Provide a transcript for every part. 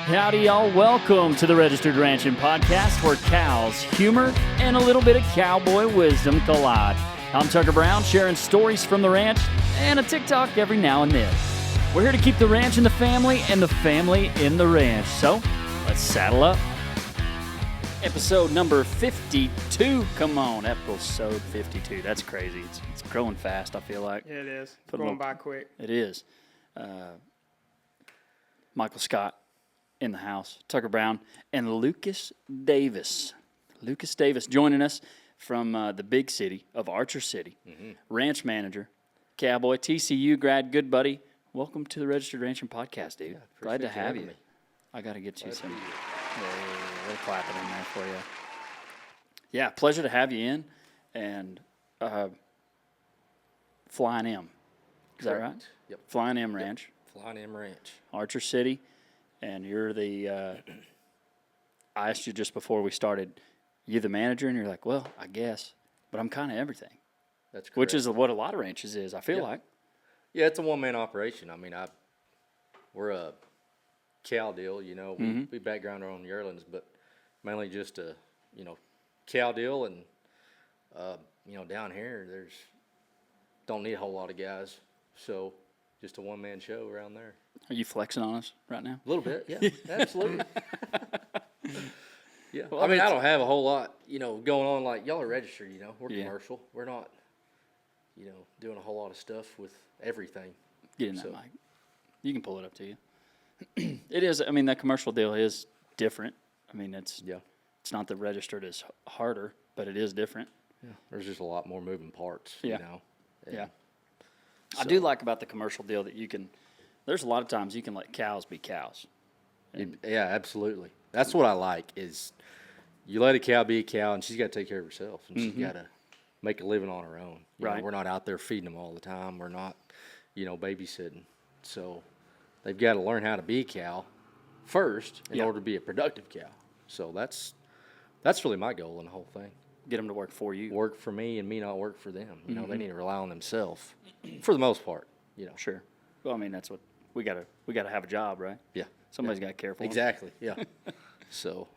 Howdy, y'all. Welcome to the Registered Ranchin podcast, where cows, humor, and a little bit of cowboy wisdom collide. I'm Tucker Brown, sharing stories from the ranch and a TikTok every now and then. We're here to keep the ranch in the family and the family in the ranch. So, let's saddle up. Episode number 52. Come on, episode 52. That's crazy. It's growing fast, I feel like. Yeah, it is. Going by quick. It is. Michael Scott in the house, Tucker Brown, and Lucas Davis. Lucas Davis joining us from the big city of Archer City. Ranch manager, cowboy, TCU grad, good buddy. Welcome to the Registered Ranchin podcast, dude. Glad to have you. I got to get you some. We'll clap it in there for you. Yeah, pleasure to have you in. And Flying M. Is that right? Yep. Flying M Ranch. Flying M Ranch. Archer City. And you're the, I asked you just before we started, you the manager? And you're like, well, I guess. But I'm kind of everything. That's correct. Which is what a lot of ranches is, I feel like. Yeah, it's a one-man operation. I mean, we're a cow deal, you know. We background our own yearlings, but mainly just a, cow deal. And, down here, don't need a whole lot of guys. So just a one-man show around there. Are you flexing on us right now? A little bit, yeah, absolutely. Yeah, well, I mean, I don't have a whole lot, going on. Like, y'all are registered, we're commercial. We're not, doing a whole lot of stuff with everything. Get in that mic. You can pull it up to you. It is, I mean, that commercial deal is different. I mean, it's not that registered is harder, but it is different. Yeah, there's just a lot more moving parts, Yeah. Yeah. So. I do like about the commercial deal that there's a lot of times you can let cows be cows. Yeah, absolutely. That's what I like is you let a cow be a cow, and she's got to take care of herself, and she's got to make a living on her own. You know, we're not out there feeding them all the time. We're not, babysitting. So they've got to learn how to be a cow first in order to be a productive cow. So that's really my goal in the whole thing. Get them to work for you. Work for me and me not work for them. They need to rely on themselves for the most part. Sure. Well, I mean, that's what we gotta have a job, right? Yeah. Somebody's got to care for them. Exactly. Yeah. So.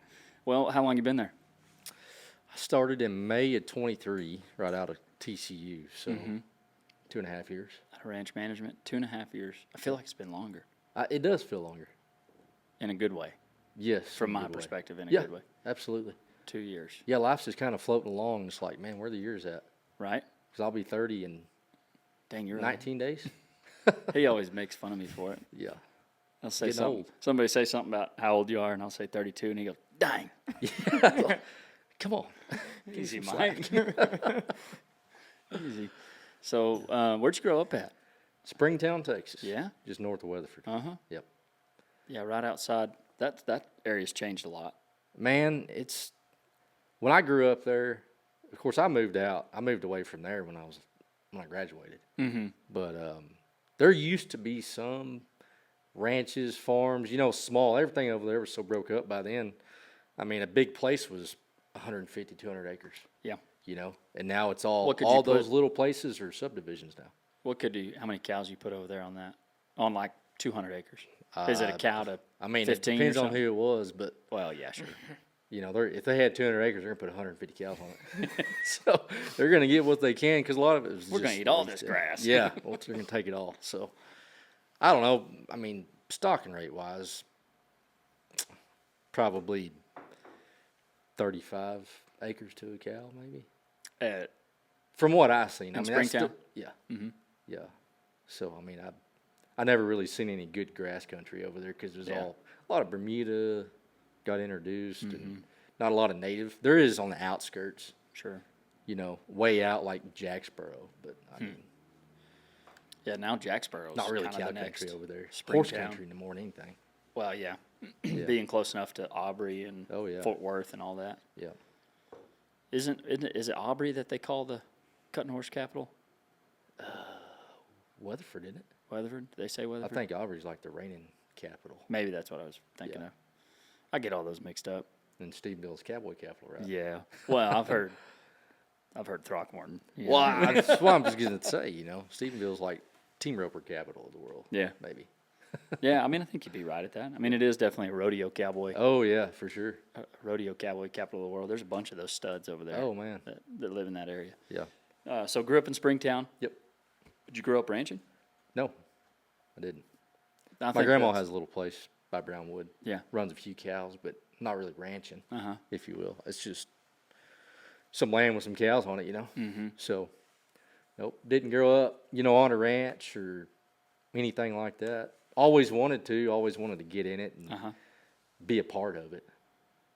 Well, how long you been there? I started in May of 23, right out of TCU. So 2.5 years. Out of ranch management, 2.5 years. I feel like it's been longer. It does feel longer. In a good way. Yes. From my perspective, in a good way. Absolutely. 2 years. Yeah, life's just kind of floating along. It's like, man, where are the years at? Right. Because I'll be 30 in Dang, you're 19 days. He always makes fun of me for it. Yeah. I'll say Getting something. old. Somebody say something about how old you are, and I'll say 32, and he goes, dang. Come on. Easy, Mike. Easy. So, where'd you grow up at? Springtown, Texas. Yeah? Just north of Weatherford. Uh-huh. Yep. Yeah, right outside. That area's changed a lot. Man, when I grew up there, of course, I moved out. I moved away from there when I graduated. Mm-hmm. But there used to be some ranches, farms, small. Everything over there was so broke up by then. I mean, a big place was 150, 200 acres. Yeah. And now it's all those little places are subdivisions now. How many cows you put over there on that? On like 200 acres? Is it a cow to 15 it depends or on something? who it was, but. Well, yeah, sure. If they had 200 acres, they're going to put 150 cows on it. So they're going to get what they can because a lot of it is We're going to eat all this grass. Yeah, well, they're going to take it all. So I don't know. I mean, stocking rate-wise, probably 35 acres to a cow, maybe. From what I've seen. In Springtown? Yeah. Mm-hmm. Yeah. So, I mean, I never really seen any good grass country over there because there's a lot of Bermuda got introduced and not a lot of native. There is on the outskirts. Sure. Way out like Jacksboro, but I mean. Yeah, now Jacksboro's not really kind cow of the next country over there. Springtown. Horse country more than anything. Well, yeah. Being close enough to Aubrey and Fort Worth and all that. Yeah. Is it Aubrey that they call the cutting horse capital? Weatherford, isn't it? Weatherford? Did they say Weatherford? I think Aubrey's like the reigning capital. Maybe that's what I was thinking of. I get all those mixed up. And Stevensville's cowboy capital, right? Yeah. Well, I've heard Throckmorton. Well, that's what I'm just going to say, Stevensville's like team roper capital of the world. Yeah. Maybe. Yeah, I mean, I think you'd be right at that. I mean, it is definitely a rodeo cowboy. Oh, yeah, for sure. Rodeo cowboy capital of the world. There's a bunch of those studs over there. Oh, man. That live in that area. Yeah. So grew up in Springtown. Yep. Did you grow up ranching? No, I didn't. I My grandma has a little place by Brownwood. Yeah. Runs a few cows, but not really ranching, Uh-huh. if you will. It's just some land with some cows on it, Mm-hmm. So, nope, didn't grow up, on a ranch or anything like that. Always wanted to get in it and be a part of it.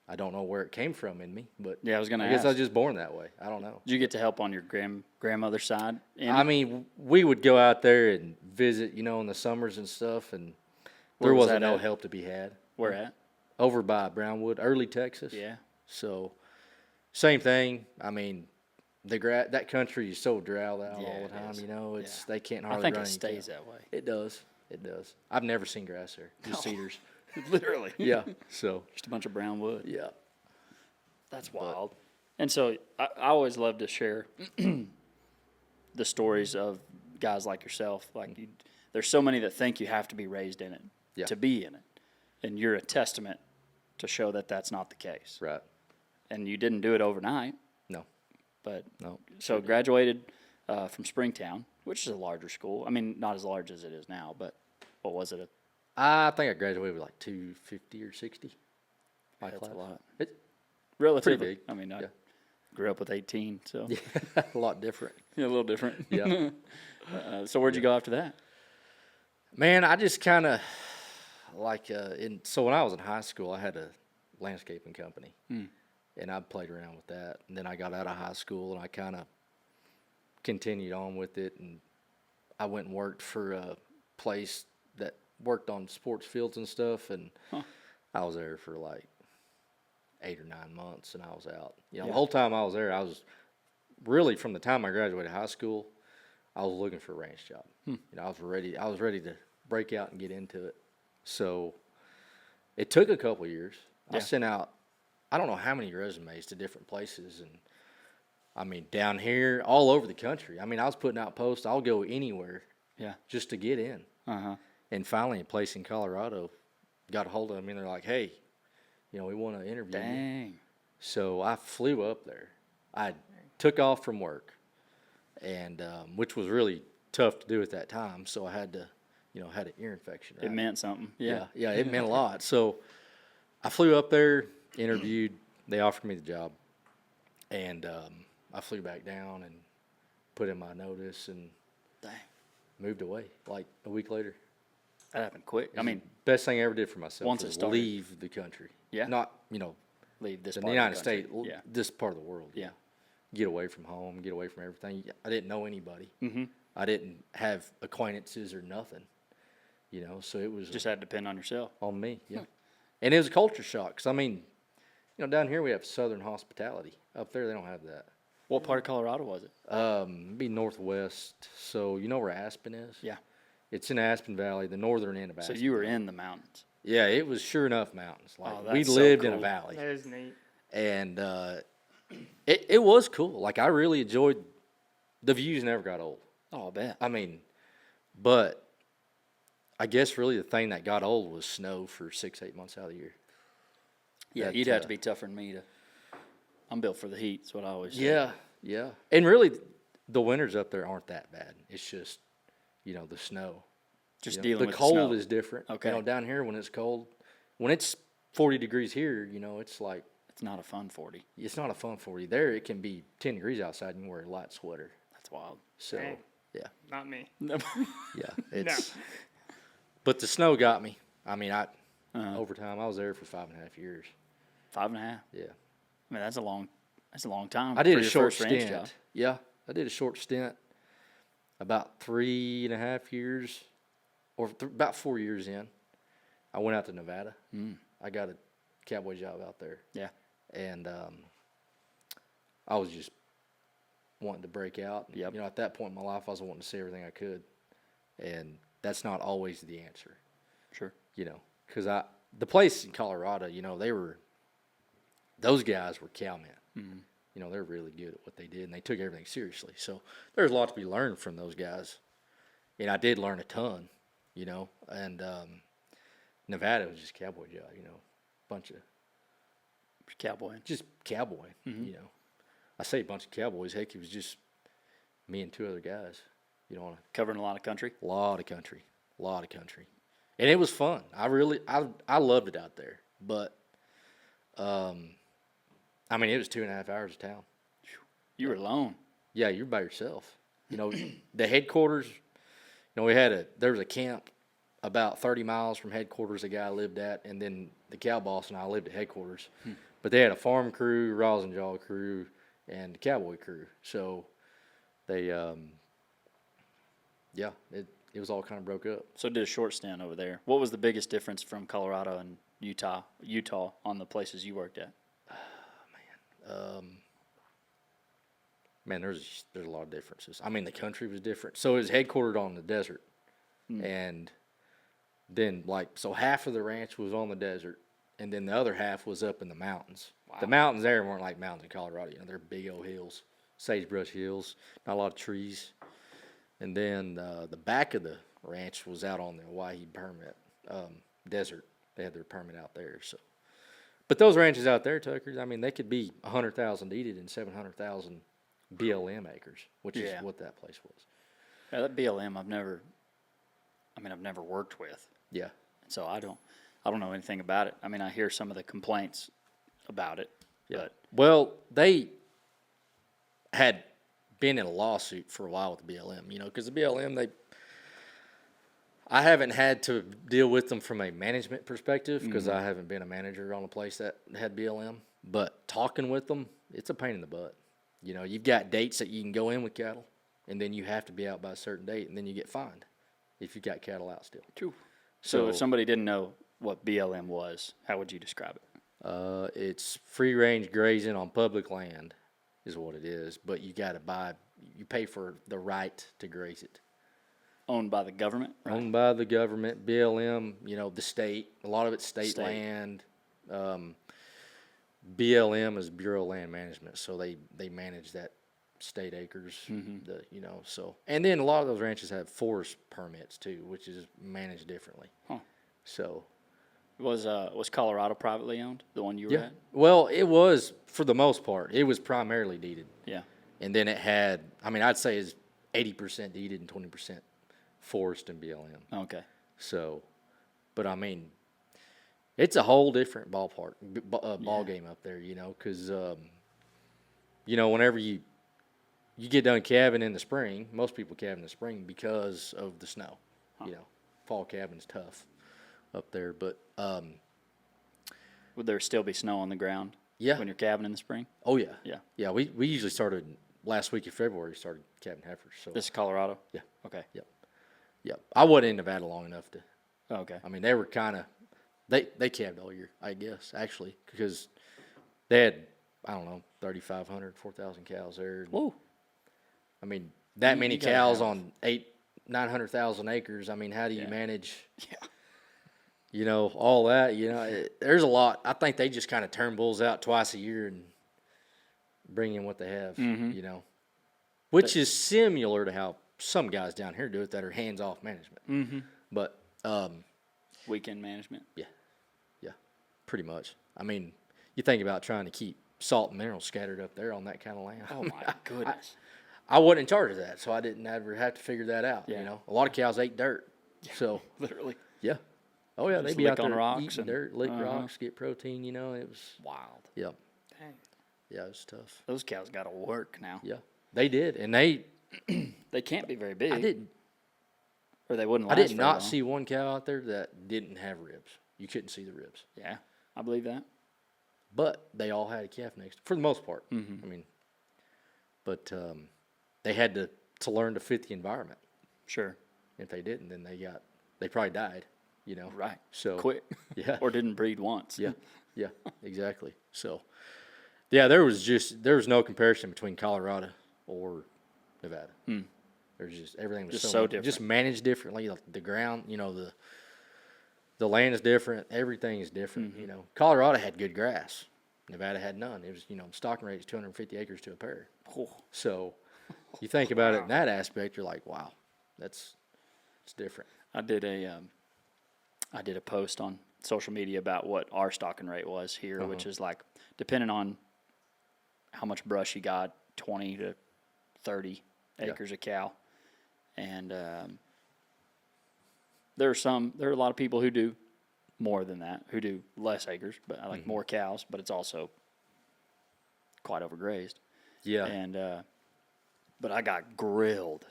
I don't know where it came from in me, but yeah, I was gonna I guess ask. I was just born that way. I don't know. Did you get to help on your grandmother's side? I mean, we would go out there and visit, in the summers and stuff, and Where there was wasn't that no at? help to be had. Where at? Over by Brownwood, early Texas. Yeah. So, same thing. I mean, that country is so drought out Yeah, all the it time. is. They can't I hardly think run it any stays cows. that way. It does. It does. I've never seen grass there. Just cedars. Literally. Yeah. So. Just a bunch of brown wood. Yeah. That's wild. And so I always love to share the stories of guys like yourself. Like there's so many that think you have to be raised in it to be in it, and you're a testament to show that that's not the case. Right. And you didn't do it overnight. No. But No. so graduated from Springtown, which is a larger school. I mean, not as large as it is now, but what was it? I think I graduated with like 250 or 60. That's a lot. It's Relatively. pretty big. I mean, I grew up with 18, so a lot different. yeah, a little different. Yeah. So where'd you go after that? Man, I just kind of so when I was in high school, I had a landscaping company, and I played around with that. And then I got out of high school, and I kind of continued on with it. And I went and worked for a place that worked on sports fields and stuff. And I was there for like 8 or 9 months, and I was out. The whole time I was there, I was really, from the time I graduated high school, I was looking for a ranch job. I was ready to break out and get into it. So it took a couple of years. I sent out, I don't know how many resumes to different places, and I mean, down here, all over the country. I mean, I was putting out posts. I'll go anywhere just to get in. And finally, a place in Colorado got a hold of me, and they're like, hey, we want to interview you. Dang. So I flew up there. I took off from work, and which was really tough to do at that time. So I had to, had an ear infection. Right? It meant something. Yeah. Yeah, it meant a lot. So I flew up there, interviewed. They offered me the job, and I flew back down and put in my notice and moved away like a week later. That happened quick. I mean, best thing I ever did for myself once it was started. leave the country. Yeah. Not, leave this in part the United of the country. States, Yeah. this part of the world. Yeah. Get away from home, get away from everything. I didn't know anybody. Mm-hmm. I didn't have acquaintances or nothing. So it was Just had to depend on yourself. on me. Yeah. And it was a culture shock. 'Cause I mean, down here we have Southern hospitality. Up there they don't have that. What part of Colorado was it? Be northwest. So you know where Aspen is? Yeah. It's in Aspen Valley, the northern end of So Aspen. you were in the mountains. Yeah, it was sure enough mountains. Like Oh, we that's so lived in a cool. valley. That is neat. And it was cool. Like I really enjoyed the views. Never got old. Oh, I bet. I mean, but I guess really the thing that got old was snow for 6-8 months out of the year. Yeah, That, you'd have to be tougher than me to. I'm built for the heat. That's what I always say. Yeah. And really, the winters up there aren't that bad. It's just, the snow. Just dealing the with cold snow. is different. Okay. Down here when it's cold, when it's 40 degrees here, it's like It's not a fun 40. it's not a fun 40. There it can be 10 degrees outside and you wear a light sweater. That's wild. So Dang. yeah, Not me. yeah. It's but the snow got me. I mean, over time I was there for 5.5 years. 5.5. Yeah. I mean, that's a long time. I did for a your short first ranch stint. job. Yeah, I did a short stint. About 3.5 years, or about 4 years in, I went out to Nevada. I got a cowboy job out there. Yeah. And I was just wanting to break out. Yep. At that point in my life, I was wanting to see everything I could, and that's not always the answer. Sure. Because the place in Colorado, those guys were cowmen. They're really good at what they did, and they took everything seriously. So there's a lot to be learned from those guys, and I did learn a ton. you know, and Nevada was just cowboy job, you know, bunch of Cowboy. just cowboy, you know. I say a bunch of cowboys. Heck, it was just me and two other guys, you know, Covering a lot of country. a lot of country, and it was fun. I loved it out there, but I mean, it was 2.5 hours of town. You were alone. Yeah, you're by yourself. You know, the headquarters. You know, there was a camp about 30 miles from headquarters. A guy lived at, and then the cow boss and I lived at headquarters. But they had a farm crew, rosin jaw crew, and the cowboy crew. So they, yeah, it was all kind of broke up. So did a short stint over there. What was the biggest difference from Colorado and Utah on the places you worked at? Man, there's a lot of differences. I mean, the country was different. So it was headquartered on the desert, and then so half of the ranch was on the desert, and then the other half was up in the mountains. Wow. The mountains there weren't like mountains in Colorado. You know, they're big old hills, sagebrush hills, not a lot of trees. And then the back of the ranch was out on the Hawaii permit desert. They had their permit out there. So, but those ranches out there, Tucker, I mean, they could be 100,000 deeded and 700,000 BLM acres, which is what that place was. Yeah, that BLM I've never worked with. Yeah. So I don't know anything about it. I mean, I hear some of the complaints about it. Yeah. But well, they had been in a lawsuit for a while with the BLM, you know, because the BLM, I haven't had to deal with them from a management perspective because I haven't been a manager on a place that had BLM. But talking with them, it's a pain in the butt. You know, you've got dates that you can go in with cattle, and then you have to be out by a certain date, and then you get fined if you've got cattle out still. True. So if somebody didn't know what BLM was, how would you describe it? It's free-range grazing on public land is what it is, but you got to you pay for the right to graze it. Owned by the government? Right? Owned by the government, BLM, you know, the state. A lot of it's state land. BLM is Bureau of Land Management, so they manage that state acres. You know, so and then a lot of those ranches have forest permits too, which is managed differently. Huh. So was Colorado privately owned? The one you were at? Well, it was for the most part. It was primarily deeded. Yeah. And then it had, I mean, I'd say it's 80% deeded and 20% forest and BLM. Okay. So, but I mean, it's a whole different ballpark, ball game up there, you know, because, you know, whenever you get done calving in the spring, most people calve in the spring because of the snow. You know, fall calving's tough up there, but would there still be snow on the ground? Yeah. When you're calving in the spring? Oh yeah. Yeah. Yeah, we usually started last week of February. Started calving heifers. So this is Colorado. Yeah. Okay. Yep. I wasn't in Nevada long enough to. Oh, okay. I mean, they were kind of they calved all year, I guess, actually, because they had 3,500, 4,000 cows there. Whoa. I mean, that many cows on 900,000 acres. I mean, how do you manage? Yeah. You know, all that. You know, there's a lot. I think they just kind of turn bulls out twice a year and bring in what they have. You know, which is similar to how some guys down here do it that are hands-off management. But weekend management. Yeah, pretty much. I mean, you think about trying to keep salt and minerals scattered up there on that kind of land. Oh my goodness. I wasn't in charge of that, so I didn't ever have to figure that out. Yeah. You know, a lot of cows ate dirt. So literally. Yeah. Oh yeah, they'd be out there on rocks eating and dirt, lick rocks, get protein. You know, it was wild. Yep. Dang. Yeah, it was tough. Those cows got to work now. Yeah, they did, and they can't be very big. I didn't. Or they wouldn't last I did very not long. see one cow out there that didn't have ribs. You couldn't see the ribs. Yeah, I believe that. But they all had a calf next, for the most part. I mean, but they had to learn to fit the environment. Sure. If they didn't, then they probably died. You know. Right. So quick. Yeah. Or didn't breed once. Yeah, exactly. So, yeah, there was no comparison between Colorado or Nevada. There's just everything was so different. Just managed differently. Like the ground, you know, the land is different. Everything is different. You know, Colorado had good grass. Nevada had none. It was, you know, stocking rate is 250 acres to a pair. So, you think about it in that aspect, you're like, wow, it's different. I did a post on social media about what our stocking rate was here, which is like, depending on how much brush you got, 20 to 30 acres of cow. And there are a lot of people who do more than that, who do less acres, but I like more cows, but it's also quite overgrazed. Yeah. And but I got grilled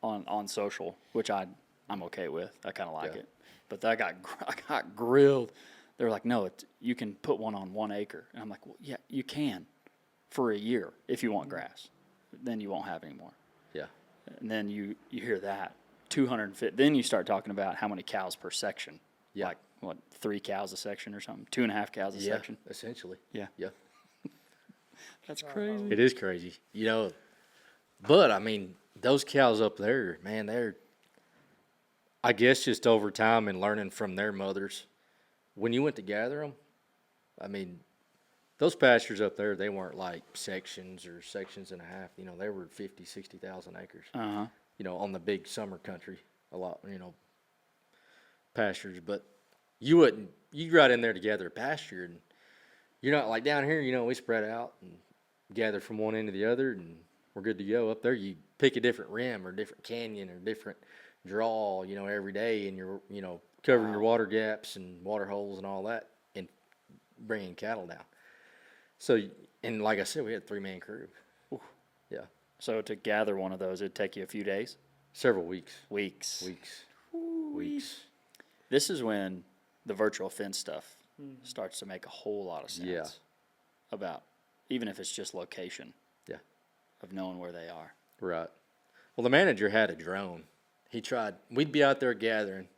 on social, which I'm okay with. I kind of like it. But I got grilled. They were like, no, you can put one on 1 acre. And I'm like, well, yeah, you can for a year if you want grass. Then you won't have any more. Yeah. And then you hear that, 250. Then you start talking about how many cows per section. Yeah. Like, what, 3 cows a section or something? 2.5 cows a section? Essentially. Yeah. Yeah. That's crazy. It is crazy. But, I mean, those cows up there, man, they're, I guess just over time and learning from their mothers. When you went to gather them, I mean, those pastures up there, they weren't like sections or sections and a half. They were 50, 60,000 acres. On the big summer country, a lot, pastures. But you got in there to gather a pasture, and you're not like down here, we spread out and gather from one end to the other, and we're good to go. Up there, you pick a different rim or different canyon or different draw, every day, and you're, covering your water gaps and water holes and all that, and bringing cattle down. So, and like I said, we had a 3-man crew. Ooh. Yeah. So to gather one of those, it'd take you a few days? Several weeks. Weeks. Weeks. This is when the virtual fence stuff starts to make a whole lot of sense. Yeah. About, even if it's just location. Yeah. Of knowing where they are. Right. Well, the manager had a drone. We'd be out there gathering,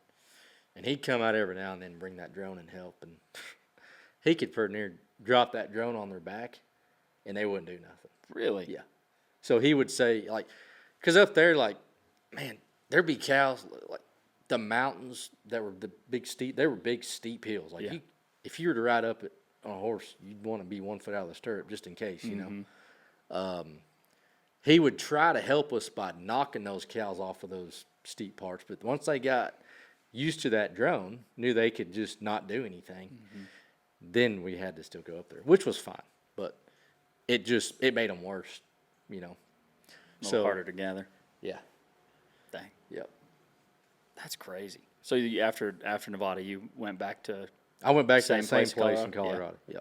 and he'd come out every now and then and bring that drone and help. And he could pretty near drop that drone on their back, and they wouldn't do nothing. Really? Yeah. So he would say, like, because up there, like, man, there'd be cows, like, the mountains that were they were big, steep hills. Like, if you were to ride up it on a horse, you'd want to be 1 foot out of the stirrup just in case, He would try to help us by knocking those cows off of those steep parts. But once they got used to that drone, knew they could just not do anything, then we had to still go up there, which was fine. But it made them worse, A little harder to gather. Yeah. Dang. Yep. That's crazy. So after Nevada, you went back to... I went back to the same place in Colorado. Yeah.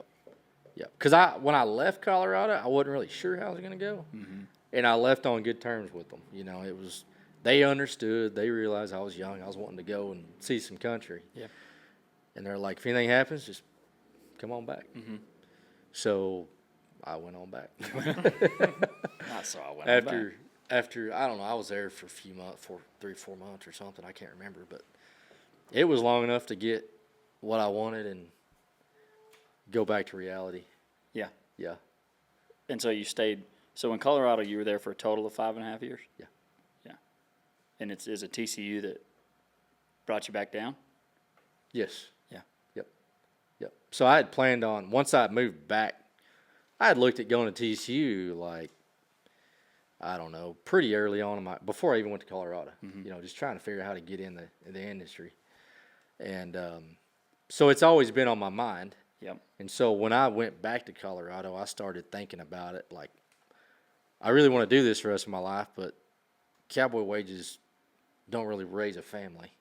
Yep. Because when I left Colorado, I wasn't really sure how I was going to go. And I left on good terms with them. They understood. They realized I was young. I was wanting to go and see some country. Yeah. And they're like, if anything happens, just come on back. So I went on back. After, I don't know, I was there for a few months, 3-4 months or something. I can't remember. But it was long enough to get what I wanted and go back to reality. Yeah. Yeah. And so you stayed... So in Colorado, you were there for a total of 5.5 years? Yeah. Yeah. And is it TCU that brought you back down? Yes. Yeah. Yep. So I had planned on, once I moved back, I had looked at going to TCU, like, I don't know, pretty early on before I even went to Colorado. Just trying to figure out how to get in the industry. And so it's always been on my mind. Yep. And so when I went back to Colorado, I started thinking about it, like, I really want to do this for the rest of my life, but cowboy wages don't really raise a family.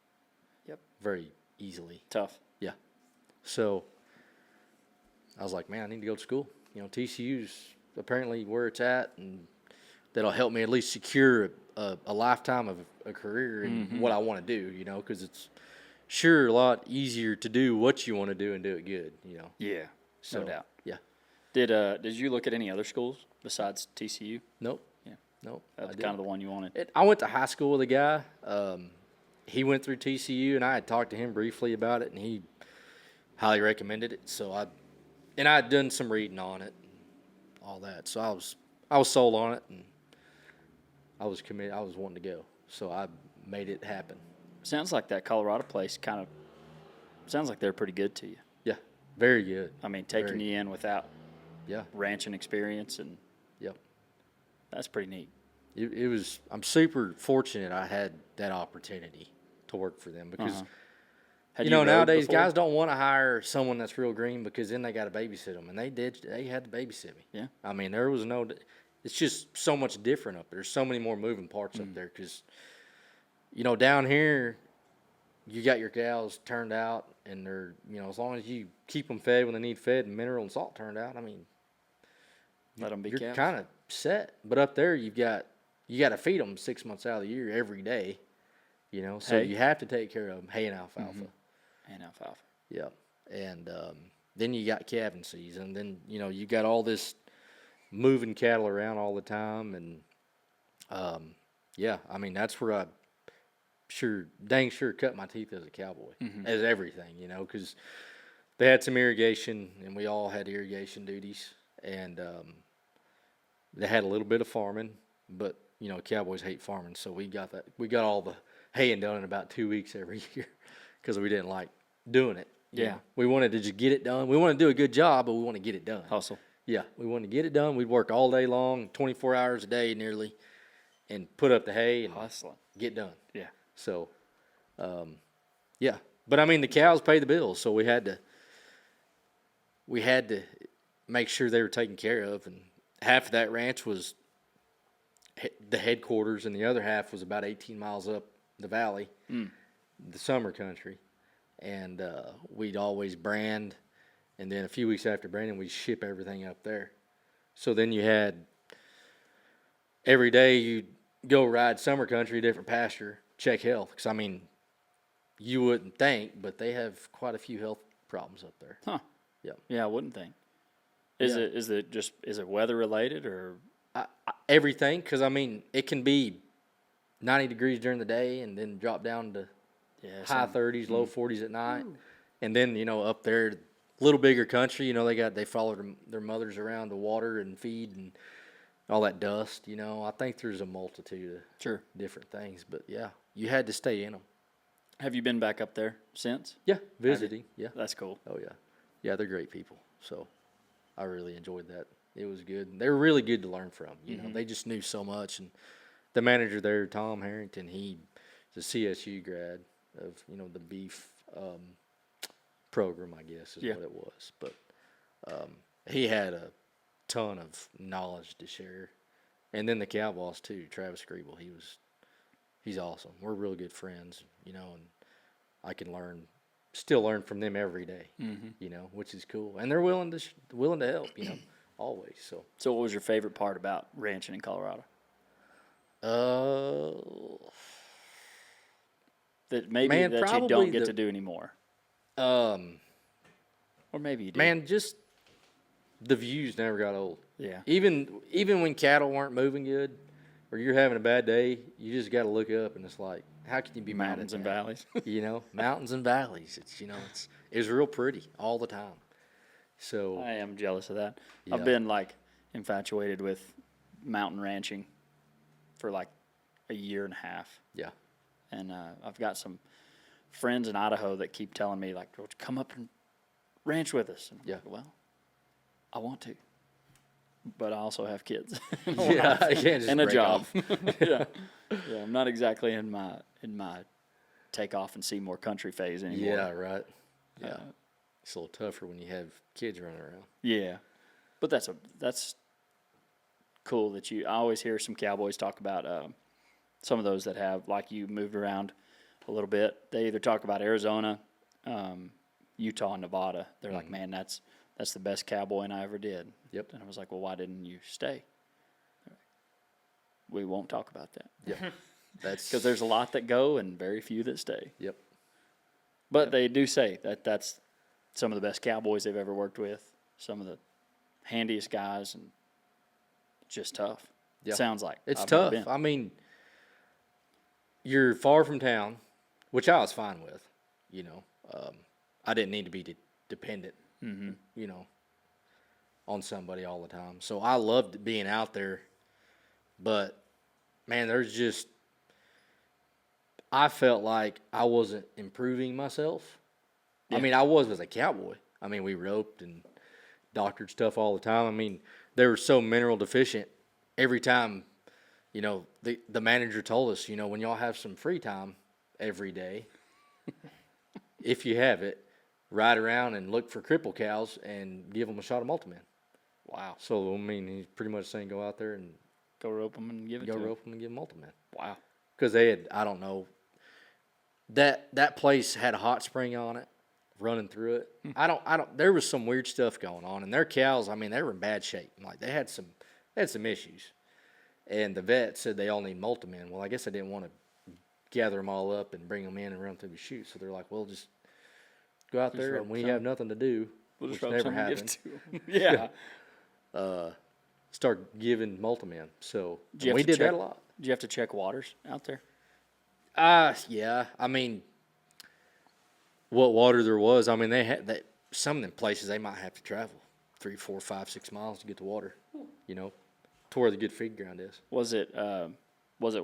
Yep. Very easily. Tough. Yeah. So I was like, man, I need to go to school. TCU's apparently where it's at, and that'll help me at least secure a lifetime of a career in what I want to do, because it's sure a lot easier to do what you want to do and do it good, Yeah, so, no doubt. Yeah. Did you look at any other schools besides TCU? Nope. Yeah. Nope. That's kind of the one you wanted. I went to high school with a guy. He went through TCU, and I had talked to him briefly about it, and he highly recommended it. So I had done some reading on it, and all that. So I was sold on it, and I was committed. I was wanting to go, so I made it happen. Sounds like that Colorado place sounds like they're pretty good to you. Yeah, very good. I mean, taking you in without ranching experience, and that's pretty neat. It was. I'm super fortunate I had that opportunity. to work for them because, Had you know, rode nowadays before? guys don't want to hire someone that's real green because then they got to babysit them. And they had to babysit me. Yeah. I mean, there was no, it's just so much different up there. There's so many more moving parts up there because, you know, down here, you got your cows turned out and they're, you know, as long as you keep them fed when they need fed and mineral and salt turned out, I mean, Let them be you're cows. kind of set. But up there, you got to feed them 6 months out of the year every day, you know. So Hay? you have to take care of them, hay and alfalfa. And alfalfa. Yep. And then you got calving season. Then you know you got all this moving cattle around all the time, and yeah, I mean that's where I dang sure cut my teeth as a cowboy, as everything, you know, because they had some irrigation, and we all had irrigation duties, and they had a little bit of farming, but you know, cowboys hate farming, so we got all the haying done in about 2 weeks every year because we didn't like doing it. you Yeah. know. We wanted to just get it done. We want to do a good job, but we want to get it done. Hustle. Yeah, we wanted to get it done. We'd work all day long, 24 hours a day nearly, and put up the hay and Hustling. get done. Yeah. So, yeah. But I mean, the cows pay the bills, so we had to make sure they were taken care of. And half of that ranch was the headquarters, and the other half was about 18 miles up the valley, the summer country. And we'd always brand, and then a few weeks after branding, we'd ship everything up there. So then you had every day you'd go ride summer country, different pasture, check health. Because, I mean, you wouldn't think, but they have quite a few health problems up there. Huh. Yep. Yeah, I wouldn't think. Yeah. Is it weather related or? Everything, because, I mean, it can be 90 degrees during the day and then drop down to high 30s, low 40s at night. Ooh. And then, you know, up there, a little bigger country, you know, they follow their mothers around to water and feed and all that dust, you know. I think there's a multitude of different things. But, yeah, you had to stay in them. Have you been back up there since? Yeah, visiting. Yeah. That's cool. Oh, yeah. Yeah, they're great people. So I really enjoyed that. It was good. They were really good to learn from. You know, they just knew so much. And the manager there, Tom Harrington, he's a CSU grad of, you know, the beef program, I guess is what it was. But he had a ton of knowledge to share. And then the cow boss, too, Travis Griebel, he's awesome. We're real good friends, you know, and I can still learn from them every day, you know, which is cool. And they're willing to help, you know, always. So what was your favorite part about ranching in Colorado? That maybe man, that you don't get to do anymore. Or maybe you do. Man, just the views never got old. Yeah. Even when cattle weren't moving good or you're having a bad day, you just got to look up and it's like, how can you be mountains mad at and that? valleys? You know, mountains and valleys. It's, you know, it's real pretty all the time. So I am jealous of that. Yeah. I've been like infatuated with mountain ranching for like a year and a half. Yeah. And I've got some friends in Idaho that keep telling me, like, come up and ranch with us. And I'm like, well, I want to. But I also have kids. Yeah, I can't just and a break job. off. Yeah, I'm not exactly in my take off and see more country phase anymore. Yeah, right. Yeah. It's a little tougher when you have kids running around. Yeah. But that's cool that I always hear some cowboys talk about some of those that have, like you, moved around a little bit. They either talk about Arizona, Utah, and Nevada. They're like, man, that's the best cowboying I ever did. Yep. And I was like, well, why didn't you stay? We won't talk about that. Yeah. That's because there's a lot that go and very few that stay. Yep. But they do say that's some of the best cowboys they've ever worked with, some of the handiest guys, and just tough. Yeah. Sounds like. It's I've never tough. been. I mean, you're far from town, which I was fine with. You know, I didn't need to be dependent, you know, on somebody all the time. So I loved being out there. But, man, I felt like I wasn't improving myself. Yeah. I mean, I was as a cowboy. I mean, we roped and doctored stuff all the time. I mean, they were so mineral deficient every time, you know, the manager told us, you know, when y'all have some free time every day. If you have it, ride around and look for cripple cows and give them a shot of multimin. Wow. So, I mean, he's pretty much saying go out there and Go rope them and give it to them. Go rope them and give them multimin. Wow. Because they had, I don't know, that place had a hot spring on it, running through it. There was some weird stuff going on. And their cows, I mean, they were in bad shape. Like, they had some issues. And the vet said they all need multimin. Well, I guess I didn't want to gather them all up and bring them in and run through the chute. So they're like, well, just go out there, and when you have nothing to do, We'll just which rope never some and give happens, it to 'em. Yeah. start giving multimin. So we did that a lot. Did you have to check waters out there? Yeah. I mean, what water there was, I mean, they had that. Some of them places they might have to travel 3, 4, 5, 6 miles to get the water, you know, to where the good feed ground is. Was it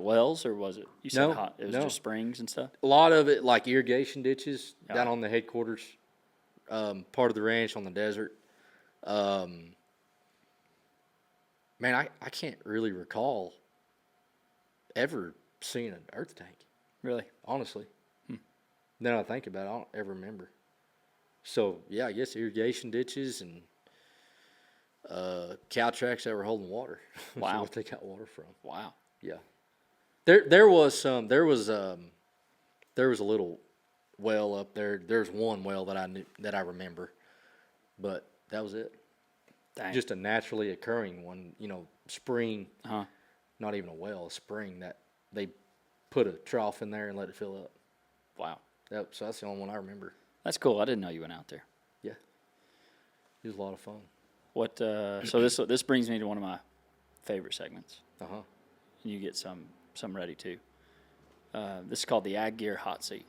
wells or was it? You said No, hot. It was no. just springs and stuff. A lot of it, like irrigation ditches down on the headquarters, part of the ranch on the desert. Man, I can't really recall ever seeing an earth tank. Really? Honestly. Now that I think about it, I don't ever remember. So, yeah, I guess irrigation ditches and cow tracks that were holding water. Wow. That's what they got water from. Wow. Yeah. There was a little well up there. There's one well that I remember, but that was it. Dang. Just a naturally occurring one, you know, spring. Uh-huh. Not even a well, a spring that they put a trough in there and let it fill up. Wow. Yep, so that's the only one I remember. That's cool. I didn't know you went out there. Yeah. It was a lot of fun. What? So this brings me to one of my favorite segments. Uh-huh. And you get some ready too. This is called the Ag Gear Hot Seat.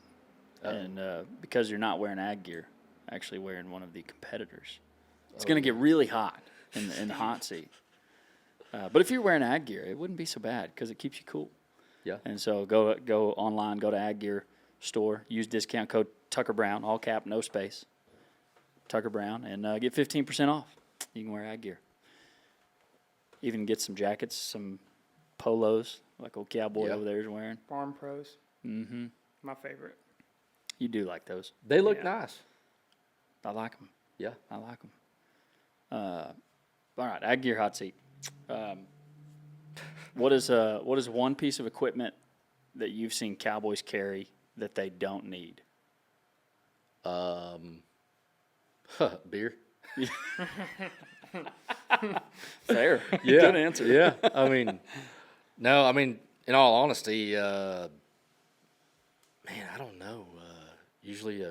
And because you're not wearing ag gear, actually wearing one of the competitors, it's going to get really hot in the hot seat. But if you're wearing ag gear, it wouldn't be so bad because it keeps you cool. Yeah. And so go online, go to Ag Gear store, use discount code Tucker Brown, all cap, no space, Tucker Brown, and get 15% off. You can wear ag gear. Even get some jackets, some polos, like old cowboy over there is wearing. Farm Pros. Mm-hmm. My favorite. You do like those. They look nice. I like them. Yeah. I like them. All right, Ag Gear Hot Seat. What is one piece of equipment that you've seen cowboys carry that they don't need? Beer. Fair. Yeah. Good answer. Yeah. I mean, no, I mean, in all honesty, man, I don't know. Usually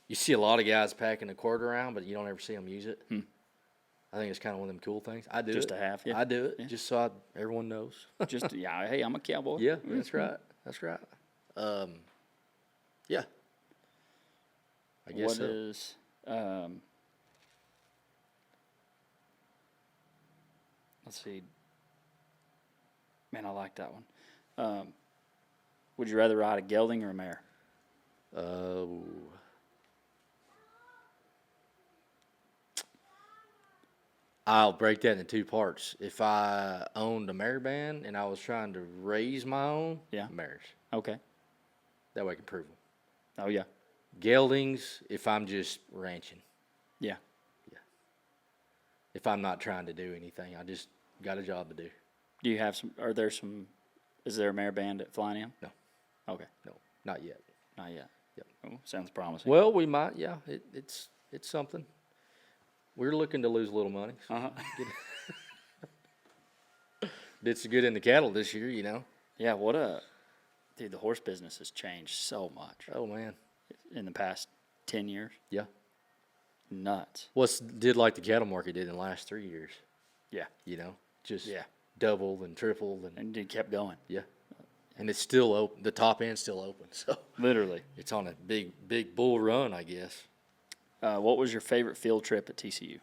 you see a lot of guys packing a cord around, but you don't ever see them use it. I think it's kind of one of them cool things. I do Just it. to have, yeah. I do it Yeah. just so everyone knows. Just yeah. Hey, I'm a cowboy. Yeah, that's right. That's right. Yeah. I guess What so. is let's see. Man, I like that one. Would you rather ride a gelding or a mare? I'll break that into two parts. If I owned a mare band and I was trying to raise my own, mares. Okay. That way I can prove them. Oh yeah. Geldings, if I'm just ranching. Yeah. Yeah. If I'm not trying to do anything, I just got a job to do. Do you have some? Is there a mare band at Flying M? No. Okay. No, not yet. Not yet. Yep. Oh, sounds promising. Well, we might. Yeah, it's something. We're looking to lose a little money. So did so good in the cattle this year, you know. Yeah. Dude, the horse business has changed so much Oh man. in the past 10 years. Yeah. Nuts. Did like the cattle market did in the last 3 years. Yeah. You know, just Yeah. doubled and tripled and And it kept going. yeah. And it's still open. The top end's still open, so Literally. it's on a big bull run, I guess. What was your favorite field trip at TCU?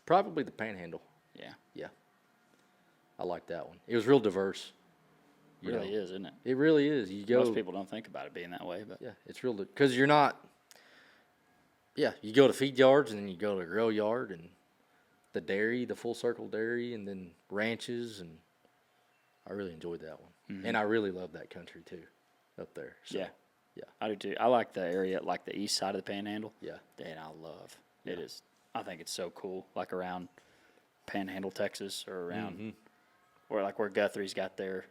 Probably the Panhandle. Yeah. Yeah. I like that one. It was real diverse. It really is, isn't it? It really is. You go. Most people don't think about it being that way, but Yeah, it's real because you're not. Yeah, you go to feed yards and then you go to a grill yard and the dairy, the full circle dairy, and then ranches and I really enjoyed that one. And I really love that country too, up there. So, Yeah. Yeah. I do too. I like the area, like the east side of the Panhandle. Yeah. And I love it. Is I think it's so cool, like around Panhandle, Texas, or around or like where Guthrie's got their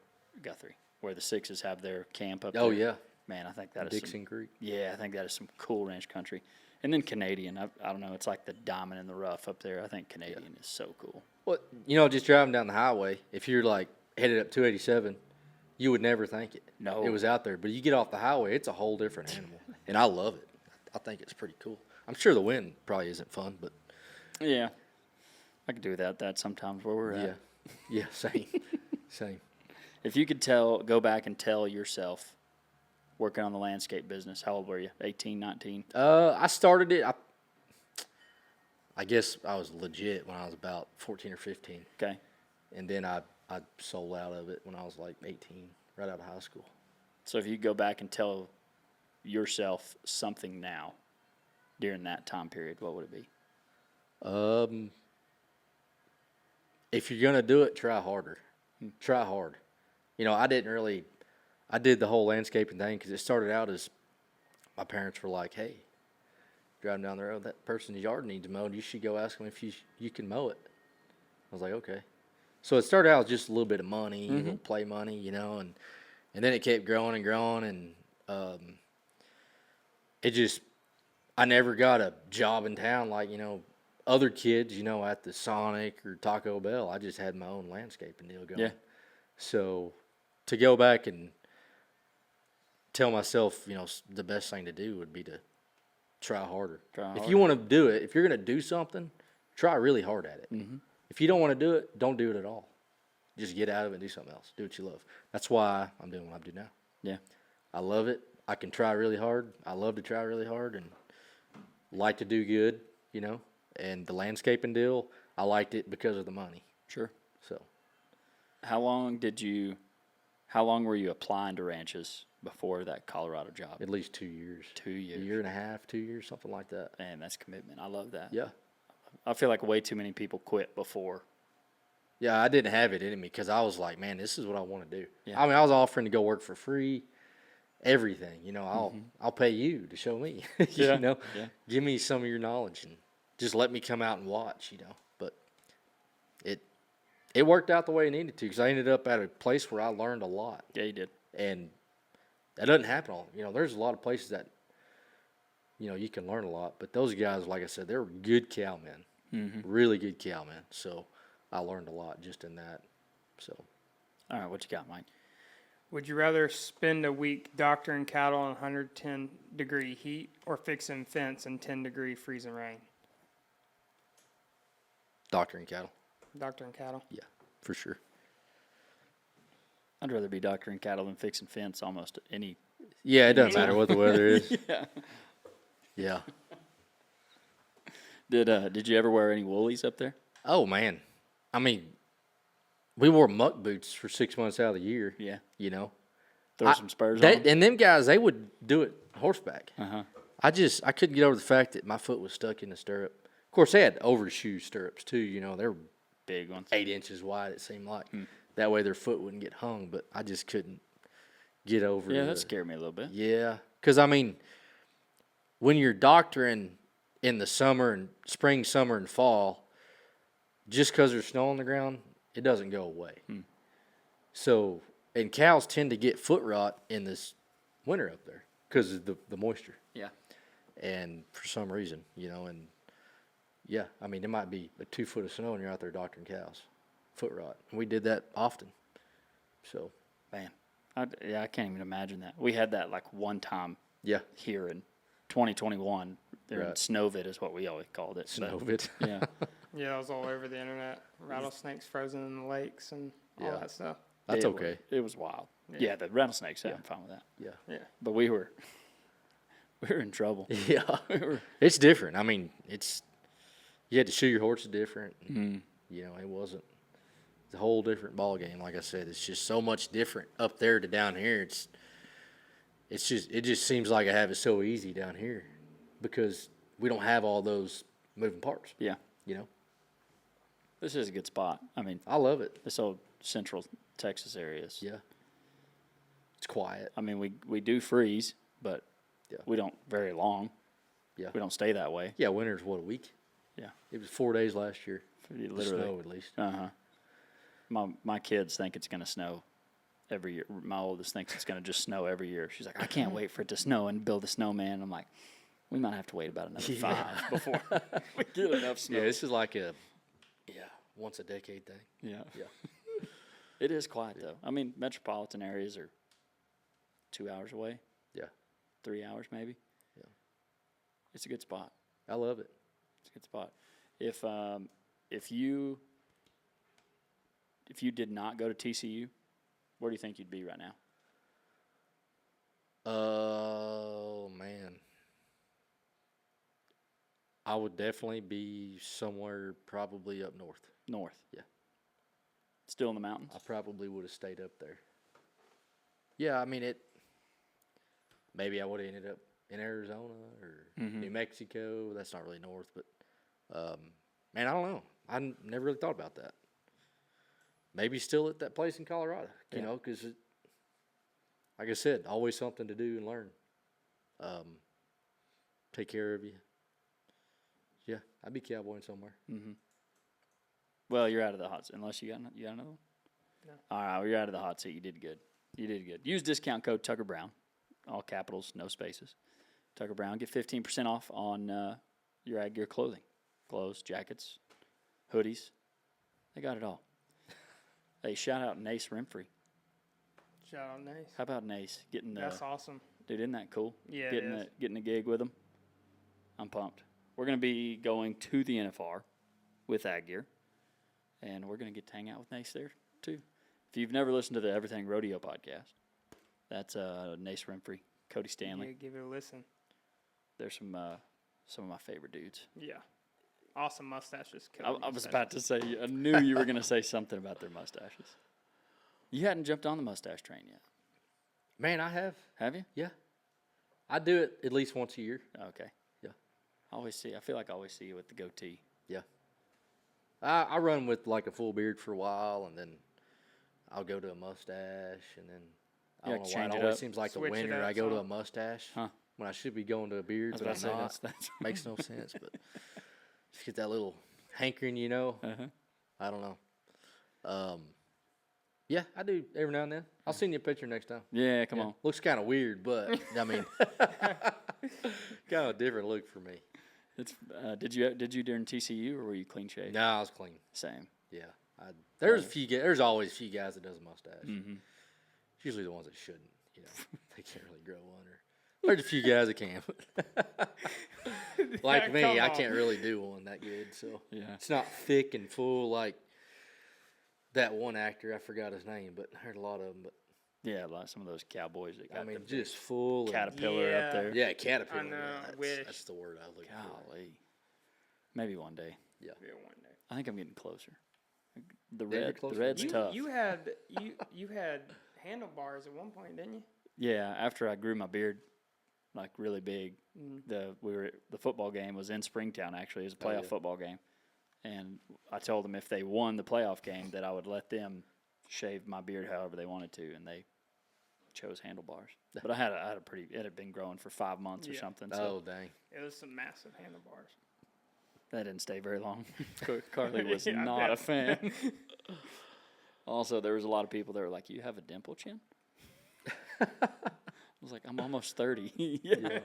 where the Sixes have their camp up there. Oh, yeah. Man, I think that is Dixon Creek. Yeah, I think that is some cool ranch country. And then Canadian. I don't know. It's like the diamond in the rough up there. I think Canadian is so cool. Well, you know, just driving down the highway, if you're like headed up 287, you would never think it. No. It was out there. But you get off the highway, it's a whole different animal. And I love it. I think it's pretty cool. I'm sure the wind probably isn't fun, but. Yeah. I could do without that sometimes where we're at. Yeah, same. Same. If you could go back and tell yourself working on the landscape business, how old were you? 18, 19? I started it, I guess I was legit when I was about 14 or 15. Okay. And then I sold out of it when I was like 18, right out of high school. So if you go back and tell yourself something now during that time period, what would it be? If you're going to do it, try harder. Try hard. You know, I did the whole landscaping thing because it started out as my parents were like, hey, driving down the road, that person's yard needs mowed. You should go ask them if you can mow it. I was like, okay. So it started out with just a little bit of money, a little play money, you know, and then it kept growing and growing, and I never got a job in town like, you know, other kids, you know, at the Sonic or Taco Bell. I just had my own landscaping deal going. Yeah. So to go back and tell myself, you know, the best thing to do would be to try harder. If you want to do it, if you're going to do something, try really hard at it. If you don't want to do it, don't do it at all. Just get out of it and do something else. Do what you love. That's why I'm doing what I do now. Yeah. I love it. I can try really hard. I love to try really hard and like to do good, you know. And the landscaping deal, I liked it because of the money. Sure. So. How long were you applying to ranches before that Colorado job? At least 2 years. 2 years. A year and a half, 2 years, something like that. Man, that's commitment. I love that. Yeah. I feel like way too many people quit before. Yeah, I didn't have it in me because I was like, man, this is what I want to do. Yeah. I mean, I was offering to go work for free, everything. You know, I'll pay you to show me. You know, give me some of your knowledge and just let me come out and watch. You know, but it worked out the way it needed to because I ended up at a place where I learned a lot. Yeah, you did. And that doesn't happen all. You know, there's a lot of places that, you know, you can learn a lot. But those guys, like I said, they were good cowmen, really good cowmen. So I learned a lot just in that. So, all right, what you got, Mike? Would you rather spend a week doctoring cattle in 110-degree heat or fixing fence in 10-degree freezing rain? doctoring cattle. Doctoring cattle? Yeah, for sure. I'd rather be doctoring cattle than fixing fence almost any. Yeah, it doesn't matter what the weather is. Yeah. Yeah. Did you ever wear any woolies up there? Oh, man. I mean, we wore muck boots for 6 months out of the year. Yeah. You know? Throw some spurs on them? And them guys, they would do it horseback. Uh-huh. I couldn't get over the fact that my foot was stuck in the stirrup. Of course, they had overshoe stirrups, too. You know, they were Big ones. 8 inches wide, it seemed like. That way their foot wouldn't get hung, but I just couldn't get over Yeah, that scared me a little bit. Yeah, because, I mean, when you're doctoring in the summer and spring, summer, and fall, just because there's snow on the ground, it doesn't go away. So, and cows tend to get foot rot in this winter up there because of the moisture. Yeah. And for some reason, you know, and yeah, I mean, it might be a 2 foot of snow and you're out there doctoring cows. Foot rot. And we did that often. So. Man, I can't even imagine that. We had that like one time Yeah. here in 2021. There in Right. Snowvid is what we always called it. Snow But, bit. yeah. Yeah, that was all over the internet. Rattlesnakes frozen in the lakes and all Yeah. that stuff. That's It okay. It was wild. Yeah. Yeah, the rattlesnakes, I'm fine with that. Yeah. Yeah. But we were in trouble. Yeah. It's different. I mean, you had to shoe your horses different. You know, it's a whole different ball game. Like I said, it's just so much different up there to down here. It just seems like I have it so easy down here because we don't have all those moving parts. Yeah. You know, This is a good spot. I mean, I love it. this old central Texas areas. Yeah. It's quiet. I mean, we do freeze, but Yeah. we don't very long. Yeah. We don't stay that way. Yeah, winter's what, a week? Yeah. It was 4 days last year. Literally. Snow, at least. My kids think it's going to snow every year. My oldest thinks it's going to just snow every year. She's like, I can't wait for it to snow and build a snowman. I'm like, we might have to wait about another 5 before we get enough snow. Yeah, this is like a once a decade thing. Yeah. Yeah. It is quiet, though. I mean, metropolitan areas are 2 hours away, Yeah. 3 hours maybe. Yeah. It's a good spot. I love it. It's a good spot. If you did not go to TCU, where do you think you'd be right now? Oh, man. I would definitely be somewhere probably up north. North. Yeah. Still in the mountains? I probably would have stayed up there. Yeah, I mean, maybe I would have ended up in Arizona or New Mexico. That's not really north, but, man, I don't know. I never really thought about that. Maybe still at that place in Colorado, you know, because, like I said, always something to do and learn. Take care of you. Yeah, I'd be cowboying somewhere. Mm-hmm. Well, you're out of the hot seat. Unless you got another one? No. All right, well, you're out of the hot seat. You did good. You did good. Use discount code Tucker Brown. All capitals, no spaces. Tucker Brown. Get 15% off on your ag gear clothing. Clothes, jackets, hoodies. They got it all. Hey, shout out Nace Renfrey. Shout out Nace. How about Nace getting the? That's awesome. Dude, isn't that cool? Yeah, getting a gig with him. I'm pumped. We're gonna be going to the NFR with ag gear, and we're gonna get to hang out with Nace there too. If you've never listened to the Everything Rodeo podcast, that's Nace Renfrey, Cody Stanley. Yeah, give it a listen. They're some of my favorite dudes. Yeah. Awesome mustaches. I was about to say, I knew you were going to say something about their mustaches. You hadn't jumped on the mustache train yet. Man, I have. Have you? Yeah. I do it at least once a year. Okay. Yeah. I feel like I always see you with the goatee. Yeah. I run with like a full beard for a while, and then I'll go to a mustache, and then I don't know why it always seems like the Switch it winter up I go to a some. mustache Huh. when I should be going to a beard, I but I'm was about not. to say, that's Makes no sense, but just get that little hankering, you know. Uh-huh. I don't know. Yeah, I do every now and then. I'll send you a picture next time. Yeah, come on. Looks kind of weird, but I mean, kind of a different look for me. It's did you during TCU or were you clean shaved? No, I was clean. Same. Yeah, there's always a few guys that does a mustache. Mm-hmm. It's usually the ones that shouldn't. You know, they can't really grow one. Or there's a few guys that can. Like Yeah, me, come I on. can't really do one that good. So Yeah. it's not thick and full like that one actor. I forgot his name, but I heard a lot of them. But Yeah, like some of those cowboys that got I mean, the just full. And, caterpillar Yeah. up there. yeah, caterpillar. I know, yeah, I wish. that's the word I look for. Golly. Maybe one day. Yeah, one day. I think I'm getting closer. The Yeah, you're red, the closer. red's You, tough. you had you had handlebars at one point, didn't you? Yeah, after I grew my beard, like really big, Mm. the football game was in Springtown. Actually, it was a playoff yeah. football game, and I told them if they won the playoff game that I would let them shave my beard however they wanted to, and they chose handlebars. But I had a pretty. It had been growing for 5 months or Yeah. something. Oh So dang! It was some massive handlebars. that didn't stay very long. Carly was Yeah, I not bet. a fan. Also, there was a lot of people that were like, "You have a dimple chin." I was like, "I'm almost 30." Yeah.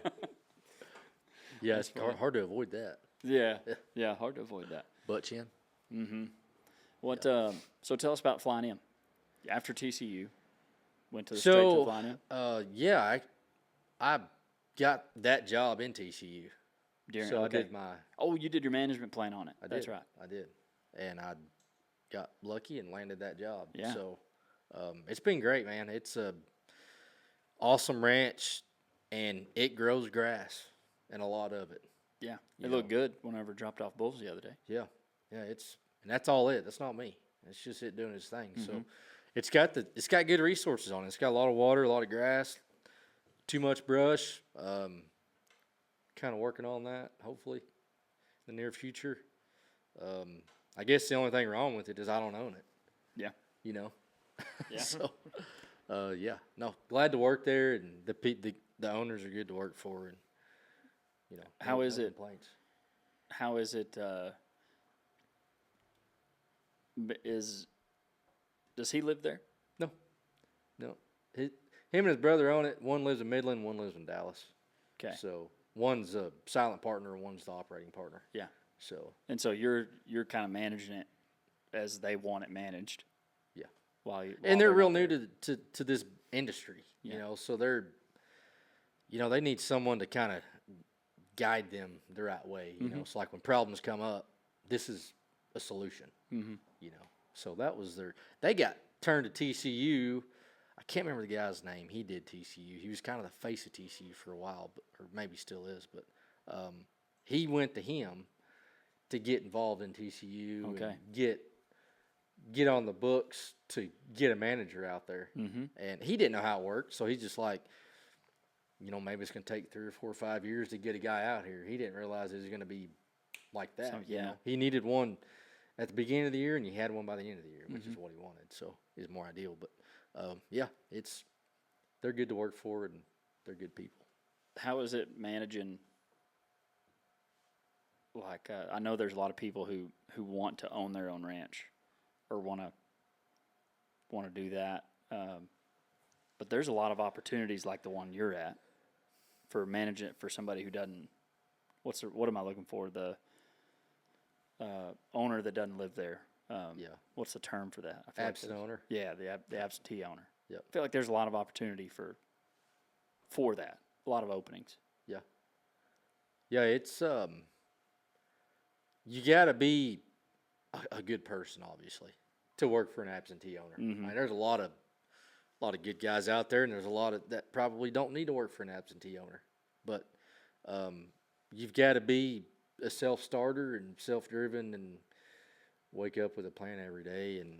Yeah, it's hard to avoid that. Yeah, hard to avoid that. Butt chin. Mm-hmm. What? So tell us about flying in. After TCU, went to straight to the flying in. Yeah, I got that job in TCU. So I did my. Oh, you did your management plan on it. That's right. I did, and I got lucky and landed that job. Yeah. So it's been great, man. It's a awesome ranch, and it grows grass and a lot of it. Yeah, You it looked good whenever I dropped off bulls the other day. Yeah, yeah. And that's all it. That's not me. It's just it doing its thing. Mm-hmm. So it's got good resources on it. It's got a lot of water, a lot of grass, too much brush. Kind of working on that. Hopefully, in the near future. I guess the only thing wrong with it is I don't own it. Yeah. You know. Yeah. So, yeah, no, glad to work there, and the owners are good to work for, and How no is it? complaints. How is it? Does he live there? No, no, him and his brother own it. One lives in Midland, one lives in Dallas. Okay. So one's a silent partner, one's the operating partner. Yeah. So And so you're kind of managing it as they want it managed. yeah, While and they're real not new there. to this industry, Yeah. so they're, they need someone to kind of guide them the right way. It's like when problems come up, this is a solution. So that was they got turned to TCU. I can't remember the guy's name. He did TCU. He was kind of the face of TCU for a while, or maybe still is. But he went to him to get involved in TCU Okay. and get on the books to get a manager out there. And he didn't know how it worked, so he's just like, maybe it's going to take 3 or 4 or 5 years to get a guy out here. He didn't realize it was going to be like that. So, yeah. He needed one at the beginning of the year, and you had one by the end of the year, which is what he wanted. So it's more ideal. But yeah, they're good to work for, and they're good people. How is it managing? Like I know there's a lot of people who want to own their own ranch, or want to do that. But there's a lot of opportunities like the one you're at for managing it for somebody who doesn't. What am I looking for? The owner that doesn't live there. Yeah. What's the term for that? I feel Absent owner. Yeah, the absentee owner. Yep. I feel like there's a lot of opportunity for that. A lot of openings. Yeah. Yeah, it's you got to be a good person, obviously, to work for an absentee owner. I mean, there's a lot of good guys out there, and there's a lot of that probably don't need to work for an absentee owner. But you've got to be a self-starter and self-driven, and wake up with a plan every day, and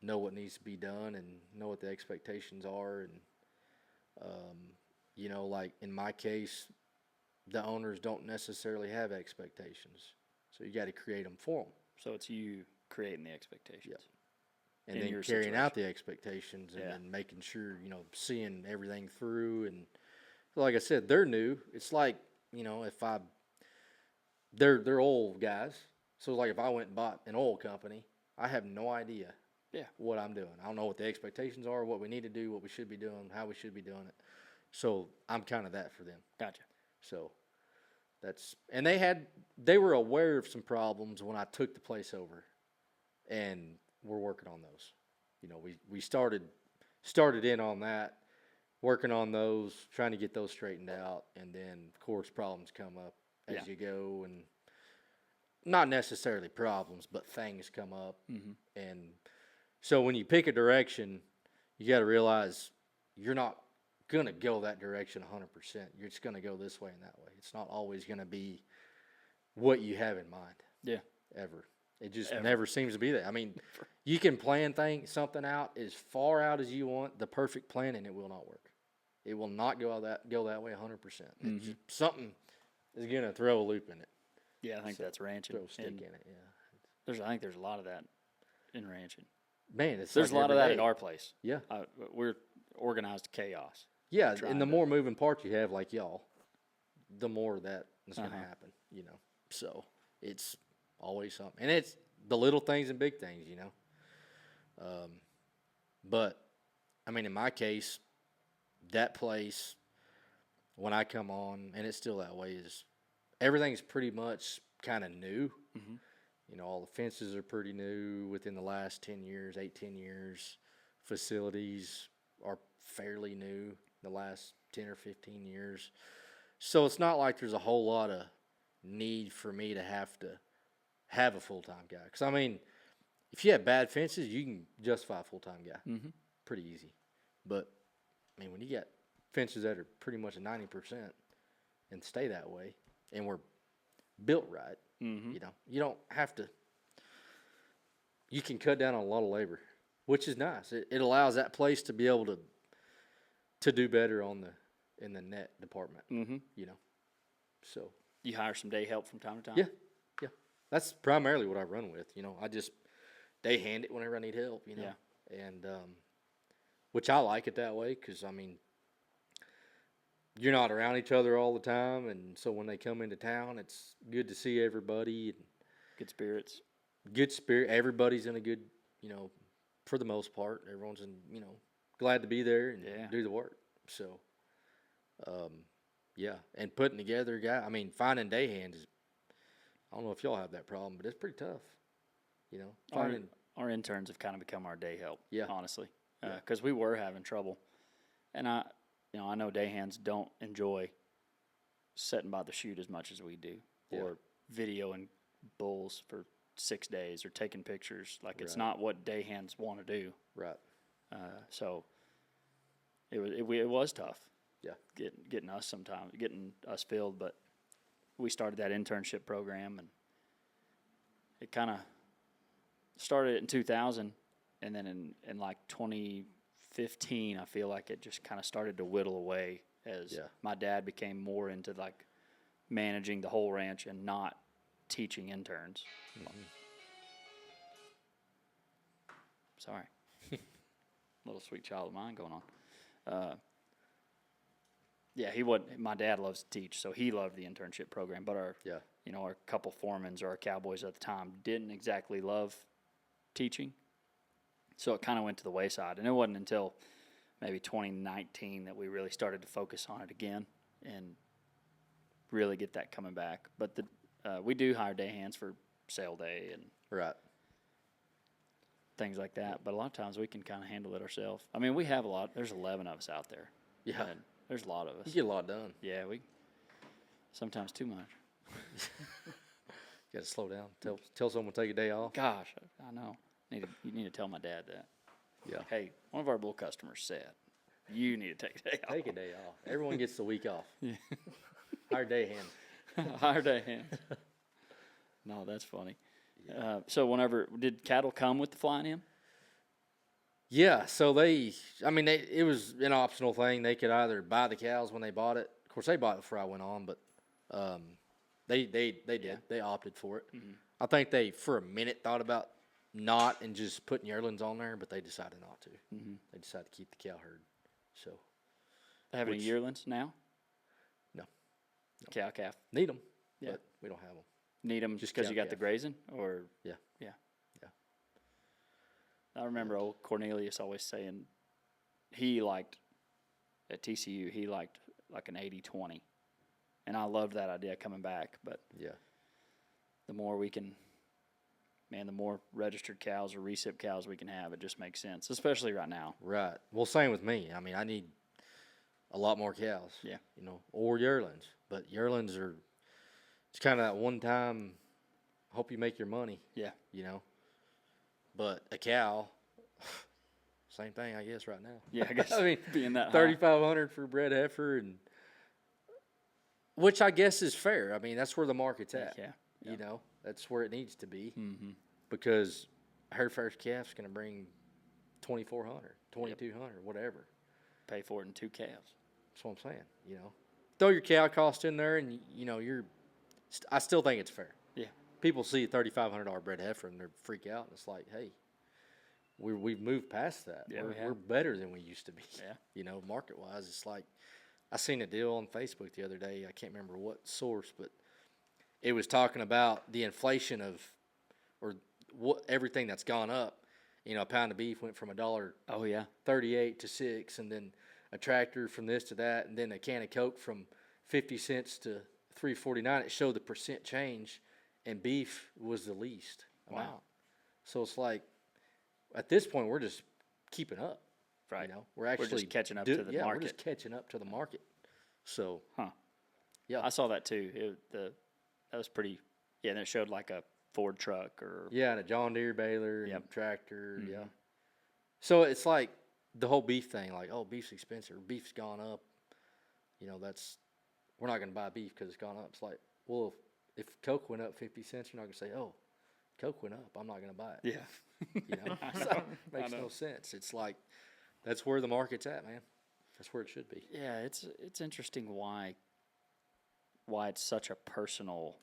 know what needs to be done, and know what the expectations are. And like in my case, the owners don't necessarily have expectations, so you got to create them for them. So it's you creating the expectations. Yep. And in then your carrying out situation. the expectations, and Yeah. then making sure, seeing everything through. And like I said, they're new. It's like, if they're old guys. So like if I went and bought an oil company, I have no idea Yeah. what I'm doing. I don't know what the expectations are, what we need to do, what we should be doing, how we should be doing it. So I'm kind of that for them. Gotcha. So and they were aware of some problems when I took the place over, and we're working on those. We started in on that, working on those, trying to get those straightened out, and then of course problems come up as you go, and not necessarily problems, but things come up. And so when you pick a direction, you got to realize you're not going to go that direction 100%. You're just going to go this way and that way. It's not always going to be what you have in mind. Yeah. Ever. It just never seems to be that. I mean, you can plan something out as far out as you want, the perfect plan, and it will not work. It will not go that way 100%. Something is going to throw a loop in it. Yeah, I think that's ranching. Throw a stick And in it, yeah. I think there's a lot of that in ranching. Man, There's a lot of that at our place. Yeah. We're organized chaos. Yeah, trying and the to- more moving parts you have, like y'all, the more that is going to happen, So it's always something. And it's the little things and big things, But, I mean, in my case, that place, when I come on, and it's still that way, is everything's pretty much kind of new. All the fences are pretty new within the last 10 years, 10 years. Facilities are fairly new the last 10 or 15 years. So it's not like there's a whole lot of need for me to have a full-time guy. Because, I mean, if you have bad fences, you can justify a full-time guy. Pretty easy. But, I mean, when you got fences that are pretty much at 90% and stay that way, and we're built right, you don't have to. You can cut down on a lot of labor, which is nice. It allows that place to be able to do better in the net department. So You hire some day help from time to time? yeah, that's primarily what I run with. They hand it whenever I need help. Yeah. and which I like it that way because, I mean, you're not around each other all the time, and so when they come into town, it's good to see everybody. And Good spirits. good spirit. Everybody's in a good, for the most part, everyone's in, glad to be there and do the work. So, yeah, and putting together finding day hands is, I don't know if y'all have that problem, but it's pretty tough. Finding Our interns have kind of become our day help. Yeah. Honestly, because we were having trouble, and I know day hands don't enjoy sitting by the chute as much as we do, or videoing bulls for 6 days or taking pictures. Like it's not what day hands want to do. Right. So it was tough. Yeah. Getting us filled, but we started that internship program, and it kind of started in 2000, and then in like 2015, I feel like it just kind of started to whittle away as my dad became more into like managing the whole ranch and not teaching interns. Mm-hmm. Sorry. Little sweet child of mine going on. My dad loves to teach, so he loved the internship program, but our couple foremans or our cowboys at the time didn't exactly love teaching. So it kind of went to the wayside, and it wasn't until maybe 2019 that we really started to focus on it again and really get that coming back. But we do hire day hands for sale day and things like that, but a lot of times we can kind of handle it ourselves. I mean, we have a lot. There's 11 of us out there. Yeah. And there's a lot of us. You get a lot done. Yeah, sometimes too much. You got to slow down. Tell someone to take a day off. Gosh, I know. You need to tell my dad that. Yeah. Hey, one of our bull customers said, you need to take a day off. Take a day off. Everyone gets the week off. Yeah. Hire day hand. Hire day hand. No, that's funny. Yeah. So did cattle come with the flying in? Yeah, so it was an optional thing. They could either buy the cows when they bought it. Of course, they bought it before I went on, but they did. Yeah. They opted for it. Mm-hmm. I think they, for a minute, thought about not and just putting yearlings on there, but they decided not to. Mm-hmm. They decided to keep the cow herd. So, they have any yearlings now? No. Cow, calf? Need them, but we don't have them. Need them just because you got the grazing? Or Yeah. I remember old Cornelius always saying he liked, at TCU, he liked like an 80-20. And I loved that idea coming back. But the more the more registered cows or recip cows we can have, it just makes sense, especially right now. Right. Well, same with me. I mean, I need a lot more cows. Yeah. Or yearlings. But yearlings it's kind of that one time, hope you make your money. Yeah. But a cow, same thing, I guess, right now. Yeah, I guess. Being that $3,500 for a bred heifer, which I guess is fair. I mean, that's where the market's at. Yeah. That's where it needs to be. Mm-hmm. Because her first calf's going to bring $2,400, $2,200, whatever. Pay for it in 2 calves. That's what I'm saying. Throw your cow cost in there, and I still think it's fair. Yeah. People see a $3,500 bred heifer and they freak out, and it's like, hey, we've moved past that. Yeah, we're better than we used to be. Yeah. Market wise, it's like I seen a deal on Facebook the other day. I can't remember what source, but it was talking about the inflation of everything that's gone up. A pound of beef went from $1.38 to $6, and then a tractor from this to that, and then a can of Coke from 50 cents to $3.49. It showed the percent change. And beef was the least amount. So it's like, at this point, we're just keeping up. Right. We're just catching up to the market. We're just catching up to the market. So, yeah. I saw that too. That was pretty, and it showed like a Ford truck or. Yeah, and a John Deere baler and a tractor. Mm-hmm. Yeah. So it's like the whole beef thing, like, oh, beef's expensive. Beef's gone up. We're not going to buy beef because it's gone up. It's like, well, if Coke went up 50 cents, you're not going to say, oh, Coke went up, I'm not going to buy it. Yeah. So it makes no sense. It's like, that's where the market's at, man. That's where it should be. Yeah, it's interesting why it's such a personal,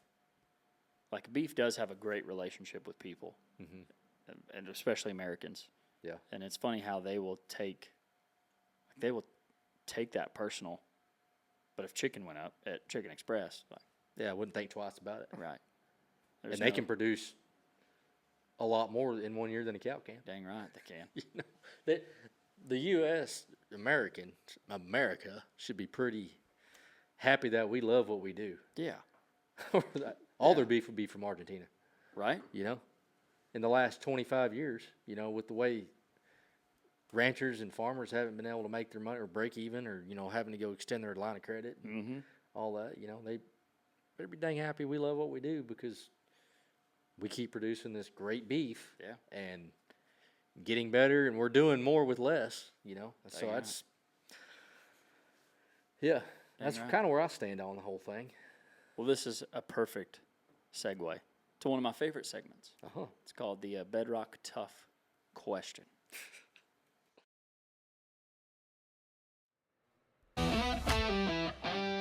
like beef does have a great relationship with people, and especially Americans. Yeah. And it's funny how they will take that personal. But if chicken went up at Chicken Express, like, Yeah, I wouldn't think twice about it. right. And they can produce a lot more in 1 year than a cow can. Dang right, they can. The U.S., America should be pretty happy that we love what we do. Yeah. All their beef would be from Argentina, Right? In the last 25 years, with the way ranchers and farmers haven't been able to make their money or break even or, having to go extend their line of credit and all that, they better be dang happy we love what we do because we keep producing this great beef and getting better, and we're doing more with less, So that's kind of where I stand on the whole thing. Well, this is a perfect segue to one of my favorite segments. It's called the Bedrock Tough Question.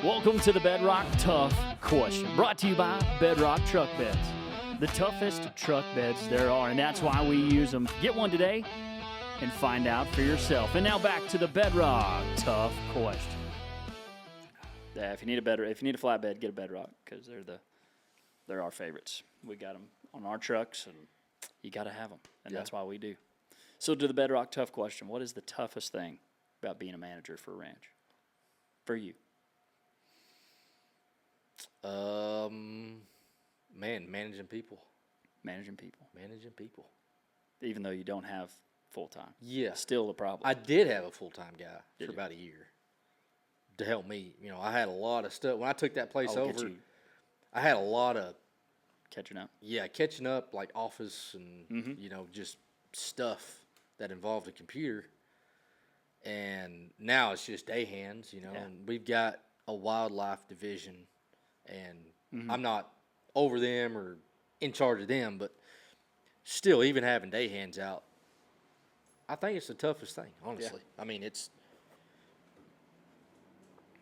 Welcome to the Bedrock Tough Question, brought to you by Bedrock Truck Beds. The toughest truck beds there are, and that's why we use them. Get one today and find out for yourself. And now back to the Bedrock Tough Question. Yeah, if you need a flatbed, get a Bedrock because they're our favorites. We got them on our trucks, and you got to have them, and that's why we do. So, to the Bedrock Tough Question, what is the toughest thing about being a manager for a ranch for you? Managing people. Managing people. Even though you don't have full-time. Yeah. Still a problem. I did have a full-time guy for about a year to help me. I had a lot of stuff. When I took that place over, I had a lot of catching up. Yeah, catching up, like office and, just stuff that involved a computer. And now it's just day hands, and we've got a wildlife division, and I'm not over them or in charge of them, but still, even having day hands out, I think it's the toughest thing, honestly. Yeah. I mean,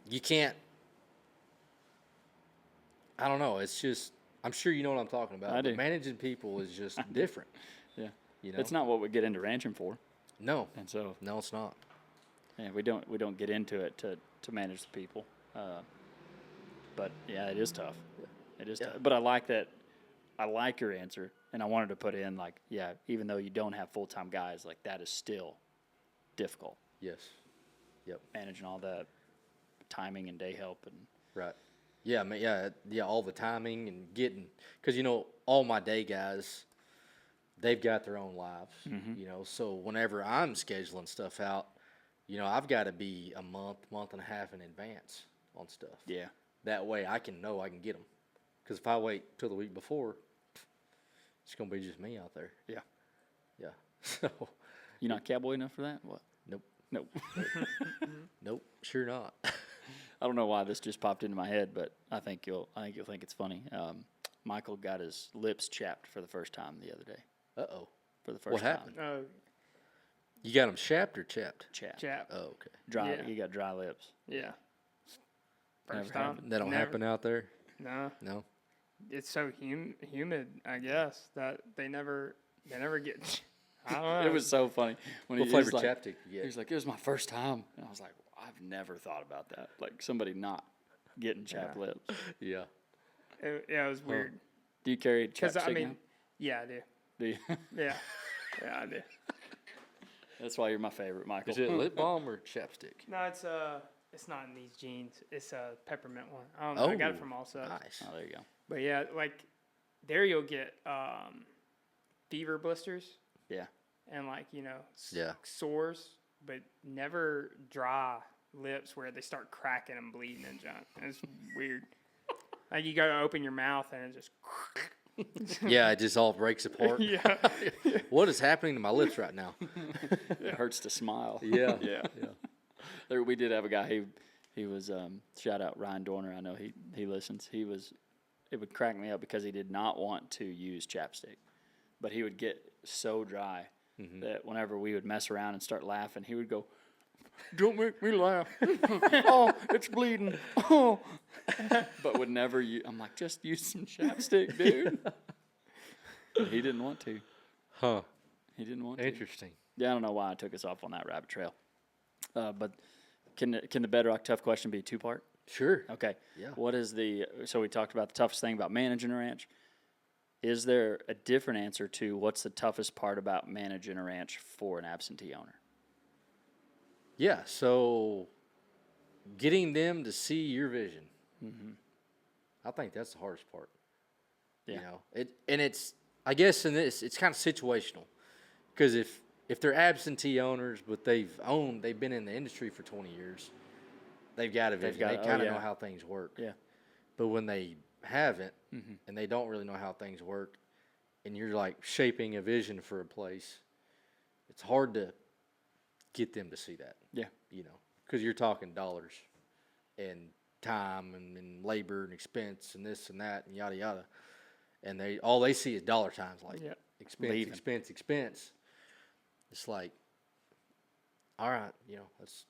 you can't, I don't know, it's just, I'm sure you know what I'm talking about. I do. Managing people is just different. Yeah. It's not what we get into ranching for. No. And so. No, it's not. Yeah, we don't get into it to manage the people. But yeah, it is tough. It is tough. But I like that. I like your answer, and I wanted to put in even though you don't have full-time guys, that is still difficult. Yes. Yep. Managing all that timing and day help and. Right. Yeah. All the timing and getting, because all my day guys, they've got their own lives. So whenever I'm scheduling stuff out, I've got to be a month and a half in advance on stuff. Yeah. That way I can know I can get them. Because if I wait till the week before, it's going to be just me out there. Yeah. Yeah. So. You not cowboy enough for that? What? Nope. Nope. Sure not. I don't know why this just popped into my head, but I think you'll think it's funny. Michael got his lips chapped for the first time the other day. Uh-oh. For the first time. What happened? You got them chapped or chapped? Chapped. Oh, okay. Dry. Yeah. You got dry lips. Yeah. First time. That don't happen out there? No. It's so humid, I guess, that they never get. I don't know. It was so funny when what flavor chapstick you get? He was like, "It was my first time," and I was like, "I've never thought about that. Like somebody not getting chapped lips." Yeah. It was weird. Do you carry chapstick? Because now? Yeah, I do. Do you? Yeah, I do. That's why you're my favorite, Michael. Is it lip balm or chapstick? No, it's not in these jeans. It's a peppermint one. I got it from All Subs. Nice. Oh, there you go. But yeah, there you'll get fever blisters. Yeah. And sores, but never dry lips where they start cracking and bleeding and junk. It's weird. You got to open your mouth and it just. Yeah, it just all breaks apart. Yeah. What is happening to my lips right now? It hurts to smile. Yeah. Yeah. We did have a guy. He was shout out Ryan Dorner. I know he listens. It would crack me up because he did not want to use chapstick, but he would get so dry that whenever we would mess around and start laughing, he would go, "Don't make me laugh. Oh, it's bleeding. Oh." But would never use. I'm like, just use some chapstick, dude. But he didn't want to. Huh. He didn't want to. Interesting. Yeah, I don't know why I took us off on that rabbit trail. But can the bedrock tough question be a two-part? Sure. Okay. Yeah. What is so we talked about the toughest thing about managing a ranch. Is there a different answer to what's the toughest part about managing a ranch for an absentee owner? Yeah, so getting them to see your vision. Mm-hmm. I think that's the hardest part. Yeah. You know, it's I guess in this it's kind of situational, because if they're absentee owners but they've been in the industry for 20 years, they've got a vision. They kind of know how things work. Yeah. But when they haven't and they don't really know how things work, and you're like shaping a vision for a place, it's hard to get them to see that. Yeah. You know, because you're talking dollars and time and labor and expense and this and that and yada yada, and all they see is dollar signs, like expense. It's like, all right, you know, let's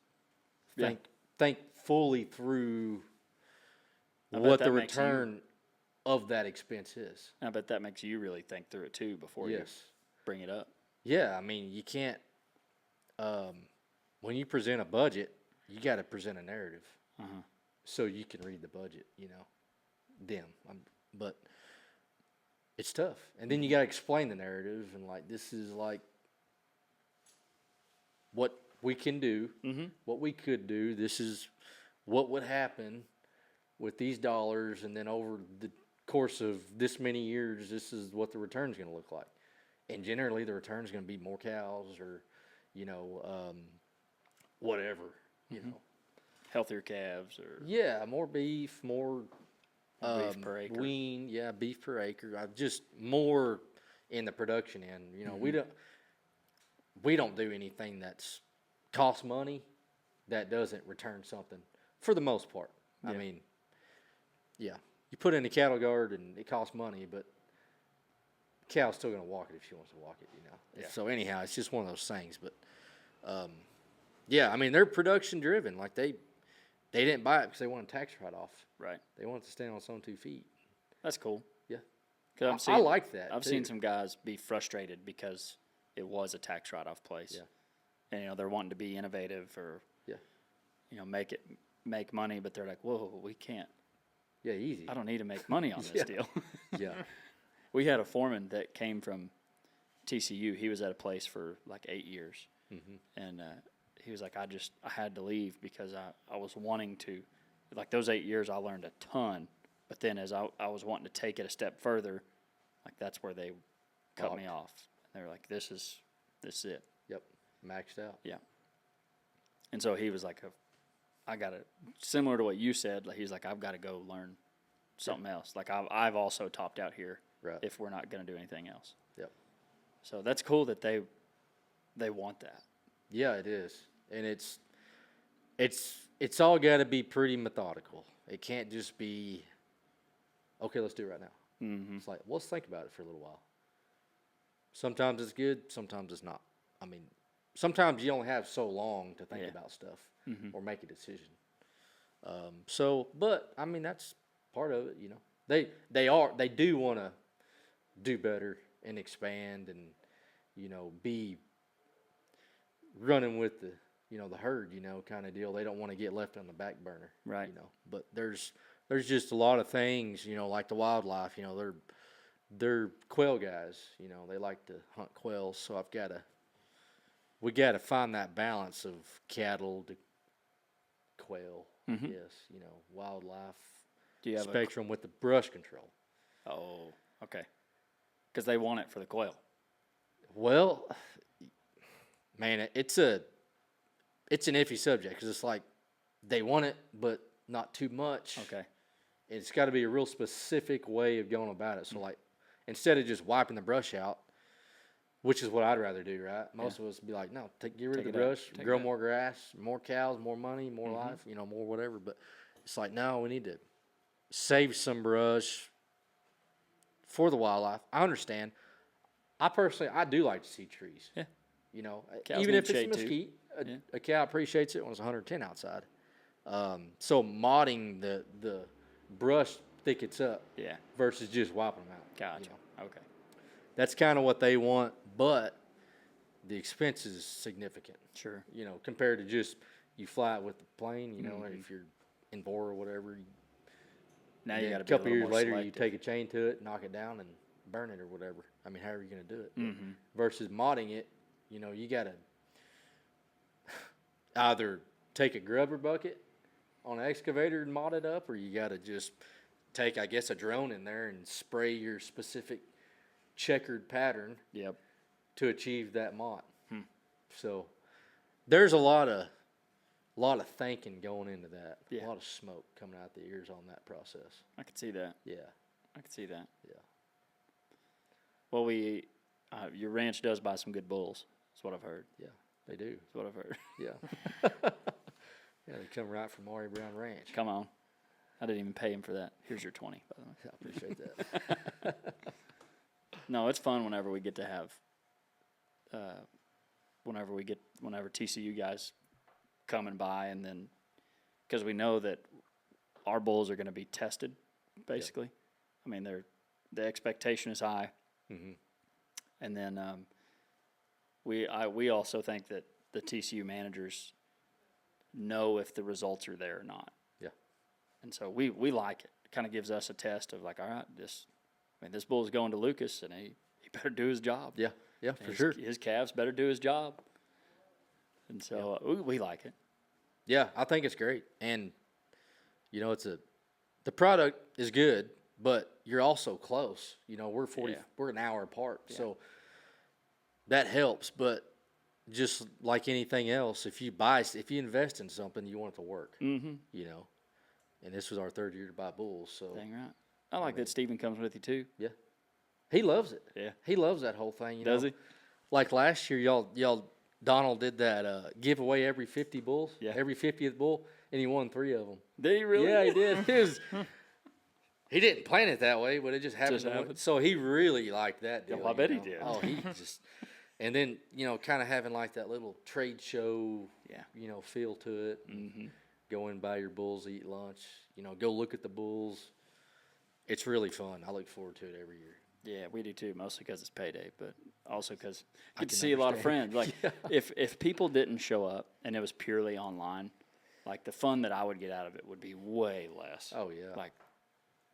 think fully through what the return of that expense is. I bet that makes you really think through it too before you bring it up. Yeah, I mean, you can't. When you present a budget, you got to present a narrative, so you can read the budget. You know, but it's tough. And then you got to explain the narrative, and like, this is like what we can do, what we could do. This is what would happen with these dollars, and then over the course of this many years, this is what the return's going to look like. And generally, the return's going to be more cows, or, you know, whatever, you know. Healthier calves, or more beef, more beef per acre. Wean, beef per acre. Just more in the production end. You know, we don't do anything that's cost money that doesn't return something for the most part. I mean, you put in a cattle guard and it costs money, but the cow's still going to walk it if she wants to walk it, you know. Yeah. So anyhow, it's just one of those things. But I mean, they're production driven. Like they didn't buy it because they want a tax write off. Right. They want it to stand on its own 2 feet. That's cool. Yeah. I like that. I've seen some guys be frustrated because it was a tax write off place. Yeah. And, you know, they're wanting to be innovative or, you know, make money, but they're like, whoa, we can't. Yeah, easy. I don't need to make money on this deal. Yeah. We had a foreman that came from TCU. He was at a place for like 8 years. And he was like, I had to leave because I was wanting to, like those 8 years I learned a ton. But then as I was wanting to take it a step further, like that's where they cut me off. And they were like, this is it. Yep. Maxed out. Yeah. And so he was like, similar to what you said, like he's like, I've got to go learn something else. Like I've also topped out here if we're not going to do anything else. Yep. So that's cool that they want that. Yeah, it is. And it's all got to be pretty methodical. It can't just be, okay, let's do it right now. It's like, well, let's think about it for a little while. Sometimes it's good, sometimes it's not. I mean, sometimes you only have so long to think about stuff or make a decision. But I mean, that's part of it, you know. They do want to do better and expand and, you know, be running with the, you know, the herd, you know, kind of deal. They don't want to get left on the back burner, right? You know, but there's just a lot of things, you know, like the wildlife, you know, they're quail guys, you know, they like to hunt quails. So we got to find that balance of cattle to quail, yes, you know, wildlife spectrum with the brush control. Oh, okay. Because they want it for the quail. Well, man, it's an iffy subject because it's like they want it, but not too much. Okay. It's got to be a real specific way of going about it. So, like, instead of just wiping the brush out, which is what I'd rather do, right? Most of us would be like, no, get rid of the brush, grow more grass, more cows, more money, more life, you know, more whatever. But it's like, no, we need to save some brush for the wildlife. I understand. I do like to see trees. Yeah. You know, Cows even if it's mesquite, a cow appreciates it when it's 110 outside. So modding the brush thickets up versus just wiping them out. Gotcha. You know? Okay. That's kind of what they want, but the expense is significant. Sure. You know, compared to just you fly it with the plane. You know, if you're in bore or whatever. Now you got to a be a couple little years more later, selective. you take a chain to it, knock it down, and burn it or whatever. I mean, how are you going to do it? Versus modding it, you know, you got to either take a grubber bucket on an excavator and mod it up, or you got to just take, I guess, a drone in there and spray your specific checkered pattern Yep. to achieve that mod. So there's a lot of thinking going into that. Yeah. A lot of smoke coming out the ears on that process. I could see that. Yeah. I could see that. Yeah. Well, your ranch does buy some good bulls. That's what I've heard. Yeah. They do. That's what I've heard. Yeah. Yeah, they come right from Maury Brown Ranch. Come on. I didn't even pay him for that. Here's your 20, by the way. I appreciate that. No, it's fun whenever we get to have, whenever TCU guys coming by, and then, because we know that our bulls are going to be tested, basically. I mean, the expectation is high. And then we also think that the TCU managers know if the results are there or not. Yeah. And so we like it. It kind of gives us a test of like, all right, this bull's going to Lucas, and he better do his job. Yeah. Yeah, for His- sure. His calves better do his job. And so we like it. Yeah, I think it's great. And, you know, the product is good, but you're also close. You know, we're an hour apart. Yeah. So that helps. But just like anything else, if you invest in something, you want it to work. Mm-hmm. You know, and this was our third year to buy bulls. So Dang right. I like that Steven comes with you too. yeah, he loves it. Yeah. He loves that whole thing. You Does know? he? Like last year, y'all Donald did that giveaway every 50 bulls. Yeah. Every 50th bull, and he won 3 of them. Did he really? Yeah, he did. He didn't plan it that way, but it just happened. Just happened. So he really liked that deal. Yeah, well, I bet you he know? did. Oh, he just, and then, you know, kind of having like that little trade show, Yeah. you know, feel to it. Mm-hmm. Go in, buy your bulls, eat lunch, you know, go look at the bulls. It's really fun. I look forward to it every year. Yeah, we do too, mostly because it's payday, but also because I get to can see a lot of understand. friends. Like, if people didn't show up and it was purely online, like the fun that I would get out of it would be way less. Oh, yeah. Like,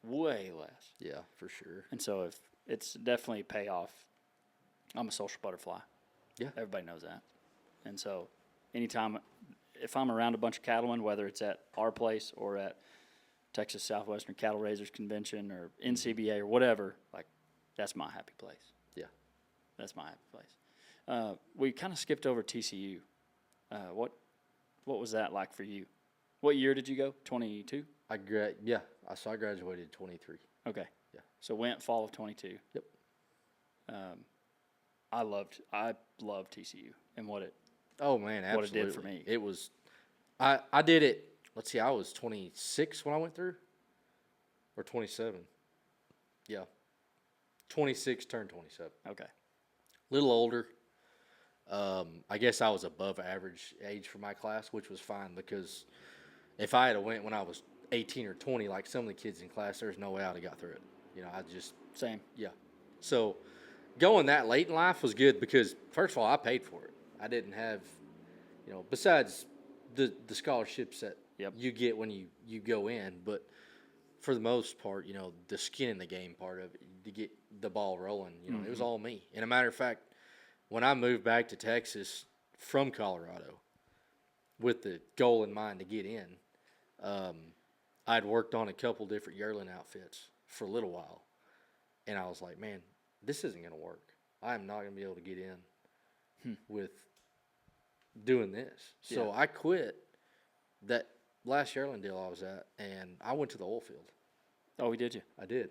way less. Yeah, for sure. And so if it's definitely pay off. I'm a social butterfly. Yeah. Everybody knows that. And so anytime, if I'm around a bunch of cattlemen, whether it's at our place or at Texas Southwestern Cattle Raisers Convention or NCBA or whatever, like, that's my happy place. Yeah. That's my happy place. We kind of skipped over TCU. What was that like for you? What year did you go? 22? I graduated 23. Okay. Yeah. So went fall of 22. Yep. I loved TCU and what it Oh, man, absolutely. what it did for me. It was, I did it, let's see, I was 26 when I went through, or 27. Yeah. 26 turned 27. Okay. Little older. I guess I was above average age for my class, which was fine because if I had went when I was 18 or 20, like some of the kids in class, there's no way I'd have got through it. You know, I just, Same. yeah. So going that late in life was good because, first of all, I paid for it. I didn't have, you know, besides the scholarships that Yep. you get when you go in, but for the most part, you know, the skin in the game part of it, to get the ball rolling, you know, it was all me. And a matter of fact, when I moved back to Texas from Colorado with the goal in mind to get in, I'd worked on a couple different yearling outfits for a little while. And I was like, man, this isn't going to work. I'm not going to be able to get in with doing this. So I quit that last yearling deal I was at, and I went to the oil field. Oh, we did you? I did.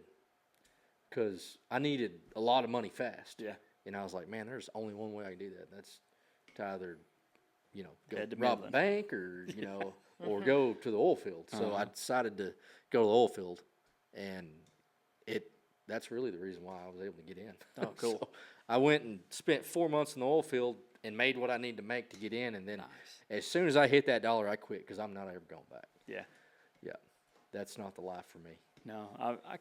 Because I needed a lot of money fast. Yeah. And I was like, man, there's only one way I can do that. That's to either, you know, go Head to rob a Midland. bank or, you know, or go to the oil field. So Uh-huh. I decided to go to the oil field, and that's really the reason why I was able to get in. Oh, cool. So I went and spent 4 months in the oil field and made what I needed to make to get in. And then as soon as I hit that dollar, I quit because I'm not ever going back. Yeah. Yeah. That's not the life for me. No, I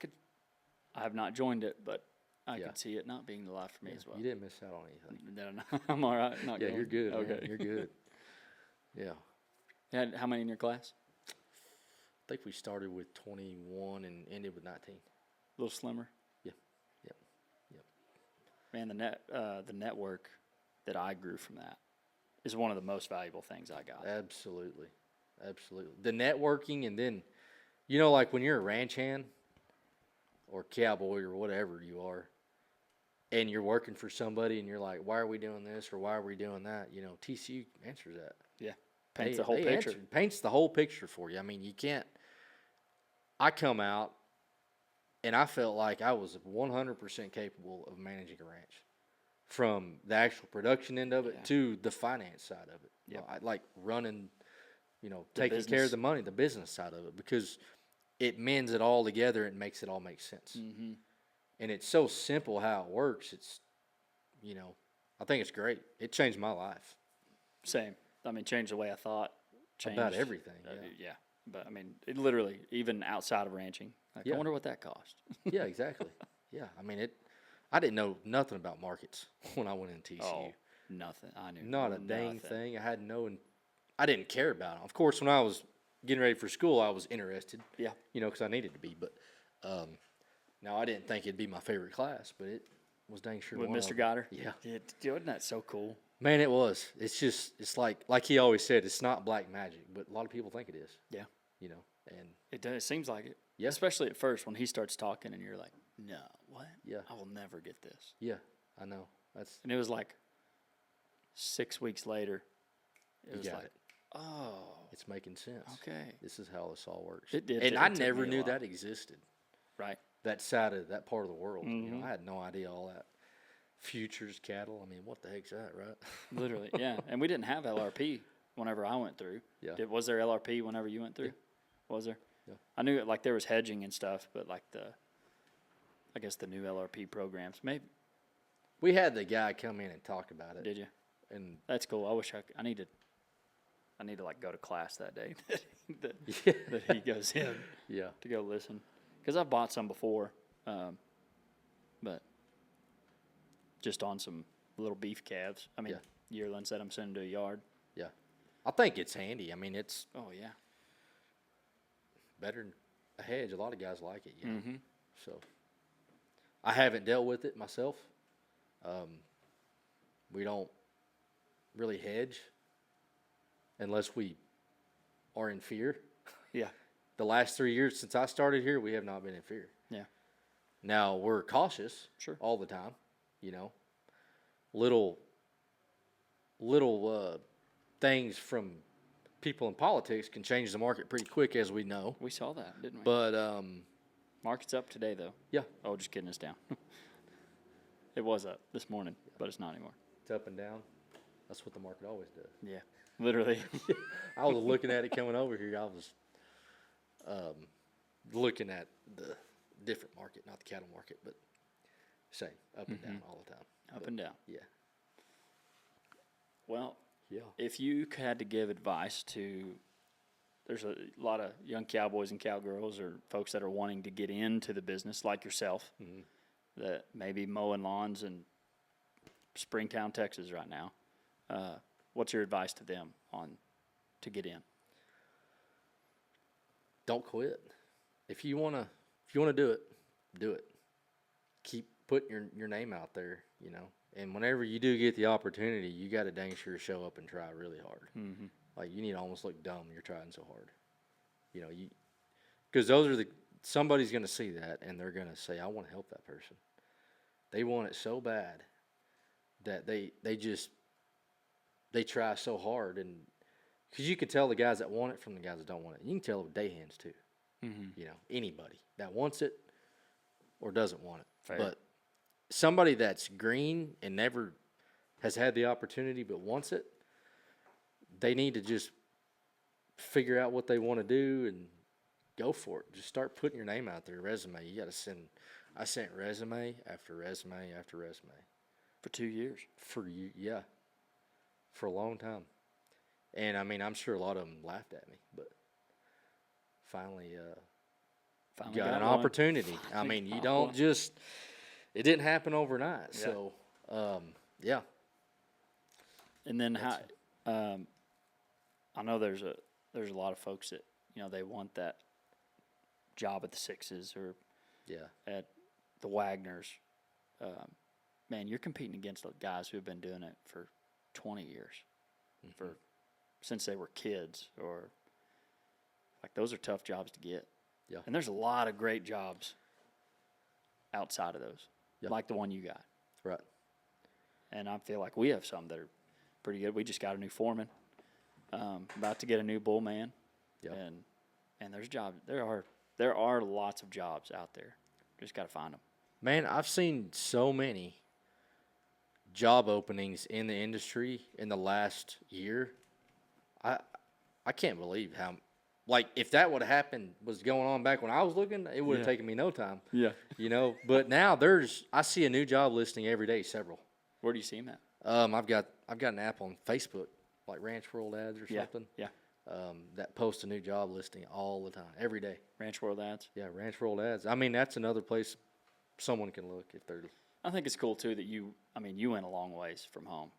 have not joined it, but I could see it not being the life for me as well. You didn't miss out on anything. No, I'm all right. Not Yeah, going. you're good. Okay, Man. You're good. Yeah. You had how many in your class? I think we started with 21 and ended with 19. A little slimmer. Yeah. Man, the network that I grew from that is one of the most valuable things I got. Absolutely. The networking, and then, you know, like when you're a ranch hand or cowboy or whatever you are, and you're working for somebody and you're like, why are we doing this or why are we doing that? You know, TCU answers that. Yeah. Paints the whole picture. Paints the whole picture for you. I mean, you can't. I come out and I felt like I was 100% capable of managing a ranch, from the actual production end of it to the finance side of it. Yeah. I like running, you know, taking care of the money, the business side of it, because it mends it all together and makes it all make sense. Mm-hmm. And it's so simple how it works. It's, you know, I think it's great. It changed my life. Same. I mean, changed the way I thought. Changed About everything. Yeah. But I mean, it literally, even outside of ranching, like, I wonder what that cost. Yeah, exactly. Yeah. I mean, I didn't know nothing about markets when I went in TCU. Oh, nothing. I knew Not a nothing. dang thing. I didn't care about it. Of course, when I was getting ready for school, I was interested. Yeah. You know, because I needed to be. But now I didn't think it'd be my favorite class, but it was dang sure With one Mr. of them. Goddard? Yeah. Wasn't that so cool? Man, it was. It's like he always said, it's not black magic, but a lot of people think it is. Yeah. You know, and It does. It seems like it. Yeah. Especially at first when he starts talking and you're like, no, what? Yeah. I will never get this. yeah, I know. And it was like 6 weeks later. It was got like, it. oh, It's making sense. okay. This is how this all works. It did. And It I took never me a knew while. that existed. Right. That side of that part of the world. You Mm-hmm. know, I had no idea all that. Futures cattle. I mean, what the heck's that, right? Literally, yeah. And we didn't have LRP whenever I went through. Yeah. Was there LRP whenever you went through? Yeah. Was there? Yeah. I knew it, like there was hedging and stuff, but like I guess the new LRP programs, maybe. We had the guy come in and talk about it. Did you? And That's cool. I wish I need to like go to class that day that yeah, he goes in yeah, to go listen. Because I've bought some before, but just on some little beef calves. I mean, yearlings that I'm sending to a yard. yeah. I think it's handy. I mean, it's Oh, yeah. better than a hedge. A lot of guys like it, you know. Mm-hmm. So I haven't dealt with it myself. We don't really hedge unless we are in fear. Yeah. The last 3 years since I started here, we have not been in fear. Yeah. Now we're cautious Sure. all the time, you know. Little things from people in politics can change the market pretty quick, as we know. We saw that, didn't we? But Market's up today, though. yeah, Oh, just kidding, it's down. It was up this morning, but it's not anymore. it's up and down. That's what the market always does. Yeah. Literally. I was looking at it coming over here. I was looking at the different market, not the cattle market, but same, up and down all the time. Up and down. Yeah. Well, Yeah. if you had to give advice to, there's a lot of young cowboys and cowgirls or folks that are wanting to get into the business like yourself, that maybe mowing lawns in Springtown, Texas right now. What's your advice to them to get in? Don't quit. If you wanna do it, do it. Keep putting your name out there, you know. And whenever you do get the opportunity, you got to dang sure show up and try really hard. Mm-hmm. Like you need to almost look dumb. You're trying so hard, you know. Because somebody's gonna see that and they're gonna say, "I want to help that person." They want it so bad that they try so hard, and because you can tell the guys that want it from the guys that don't want it. You can tell with day hands too. Mm-hmm. You know, anybody that wants it or doesn't want it. Fair. But somebody that's green and never has had the opportunity but wants it, they need to just figure out what they want to do and go for it. Just start putting your name out there, resume. You got to send. I sent resume after resume after resume. For 2 years. For a long time. And I mean, I'm sure a lot of them laughed at me, but finally Finally got an one. opportunity. I mean, you don't just it didn't happen overnight. Yeah. So, yeah. And then I know there's a lot of folks that, you know, they want that job at the Sixes or at the Wagners. Man, you're competing against guys who have been doing it for 20 years, since they were kids, or like those are tough jobs to get. Yeah. And there's a lot of great jobs outside of those, like the one you got. Right. And I feel like we have some that are pretty good. We just got a new foreman, about to get a new bull man, and there's jobs. There are lots of jobs out there. Just got to find them. Man, I've seen so many job openings in the industry in the last year. I can't believe how, like, if that would have happened, was going on back when I was looking, it would have taken me no time. Yeah. You know, but now I see a new job listing every day, several. Where do you see them at? I've got an app on Facebook, like Ranch World Ads or something. Yeah. That posts a new job listing all the time, every day. Ranch World Ads. Yeah, Ranch World Ads. I mean, that's another place someone can look if they're. I think it's cool too that you went a long ways from home.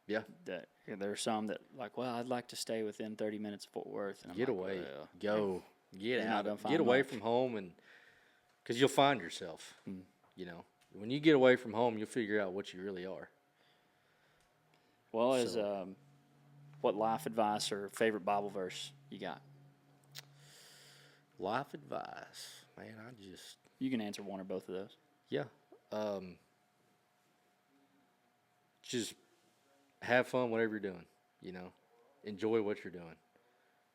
Yeah. That there are some that like, well, I'd like to stay within 30 minutes of Fort Worth. And I'm Get like, away, well, go, get you're not out, gonna find get away much. from home, and because you'll find yourself. You know, when you get away from home, you'll figure out what you really are. Well, what life advice or favorite Bible verse you got? Life advice, man. You can answer one or both of those. Yeah. Just have fun whatever you're doing, you know. Enjoy what you're doing.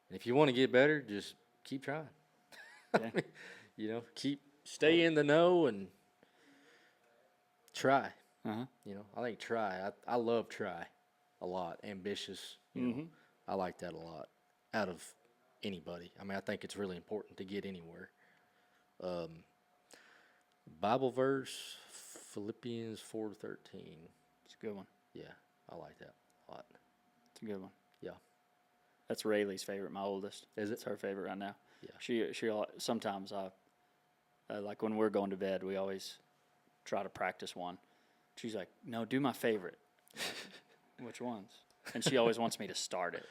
And if you want to get better, just keep trying. Yeah. You know, stay in the know and try. Uh-huh. You know, I think try. I love try a lot. Ambitious, you know. I like that a lot out of anybody. I mean, I think it's really important to get anywhere. Bible verse, Philippians 4:13. It's a good one. Yeah, I like that a lot. It's a good one. Yeah. That's Rayleigh's favorite, my oldest. Is it? It's her favorite right now. Yeah. She sometimes like when we're going to bed, we always try to practice one. She's like, "No, do my favorite." Which ones? And she always wants me to start it.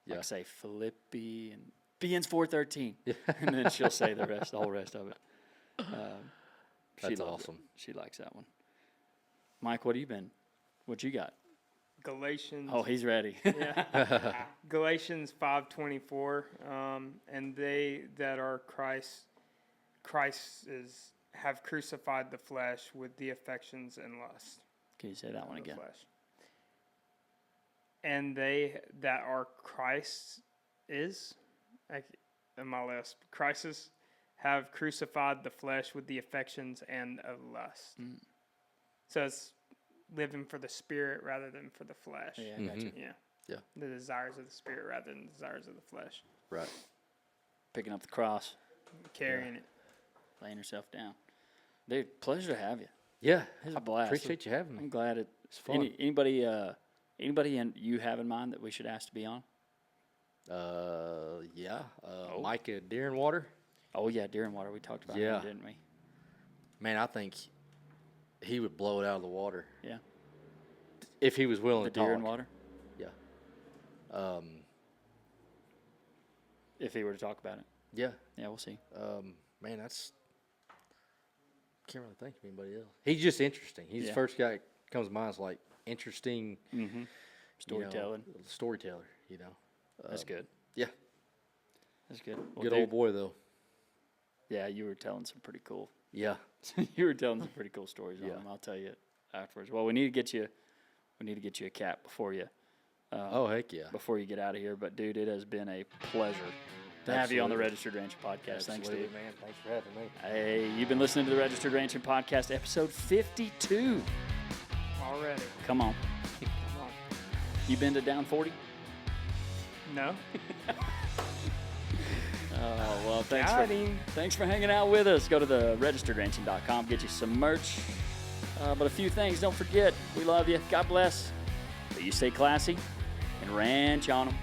Like say Philippians 4:13. Yeah. And then she'll say the whole rest of it. That's awesome. She likes that one. Mike, what you got? Galatians. Oh, he's ready. Yeah. Galatians 5:24. And they that are Christ have crucified the flesh with the affections and lust. Can you say that one again? Flesh. And they that are Christ have crucified the flesh with the affections and of lust. So it's living for the spirit rather than for the flesh. Yeah, I got you. Yeah. The desires of the spirit rather than the desires of the flesh. Right. Picking up the cross. Carrying it. Laying yourself down. Dude, pleasure to have you. Yeah. It's a blast. Appreciate you having me. I'm glad it's fun. Anybody you have in mind that we should ask to be on? Yeah. Micah Deerenwater. Oh, yeah, Deerenwater. We talked about him, didn't we? Man, I think he would blow it out of the water. Yeah. If he was willing The to talk. Deerenwater? Yeah. If he were to talk about it. Yeah. Yeah, we'll see. Man, can't really think of anybody else. He's just interesting. He's the first guy that comes to mind is like interesting Storytelling. Storyteller, you know. That's good. Yeah. That's good. Well, Good old boy, though. Yeah, you were telling some pretty cool. Yeah. You were telling some pretty cool stories on him. I'll tell you afterwards. Well, we need to get you a cap before you. Oh, heck yeah. Before you get out of here, but dude, it has been a pleasure to have you on the Registered Rancher Podcast. Thanks, dude. Man. Thanks for having me. Hey, you've been listening to the Registered Rancher Podcast, episode 52. Already. Come on. Come on. You been to Down 40? No. Oh, well, thanks for hanging out with us. Go to the registeredranching.com, get you some merch. But a few things, don't forget, we love you. God bless. But you stay classy and ranch on them.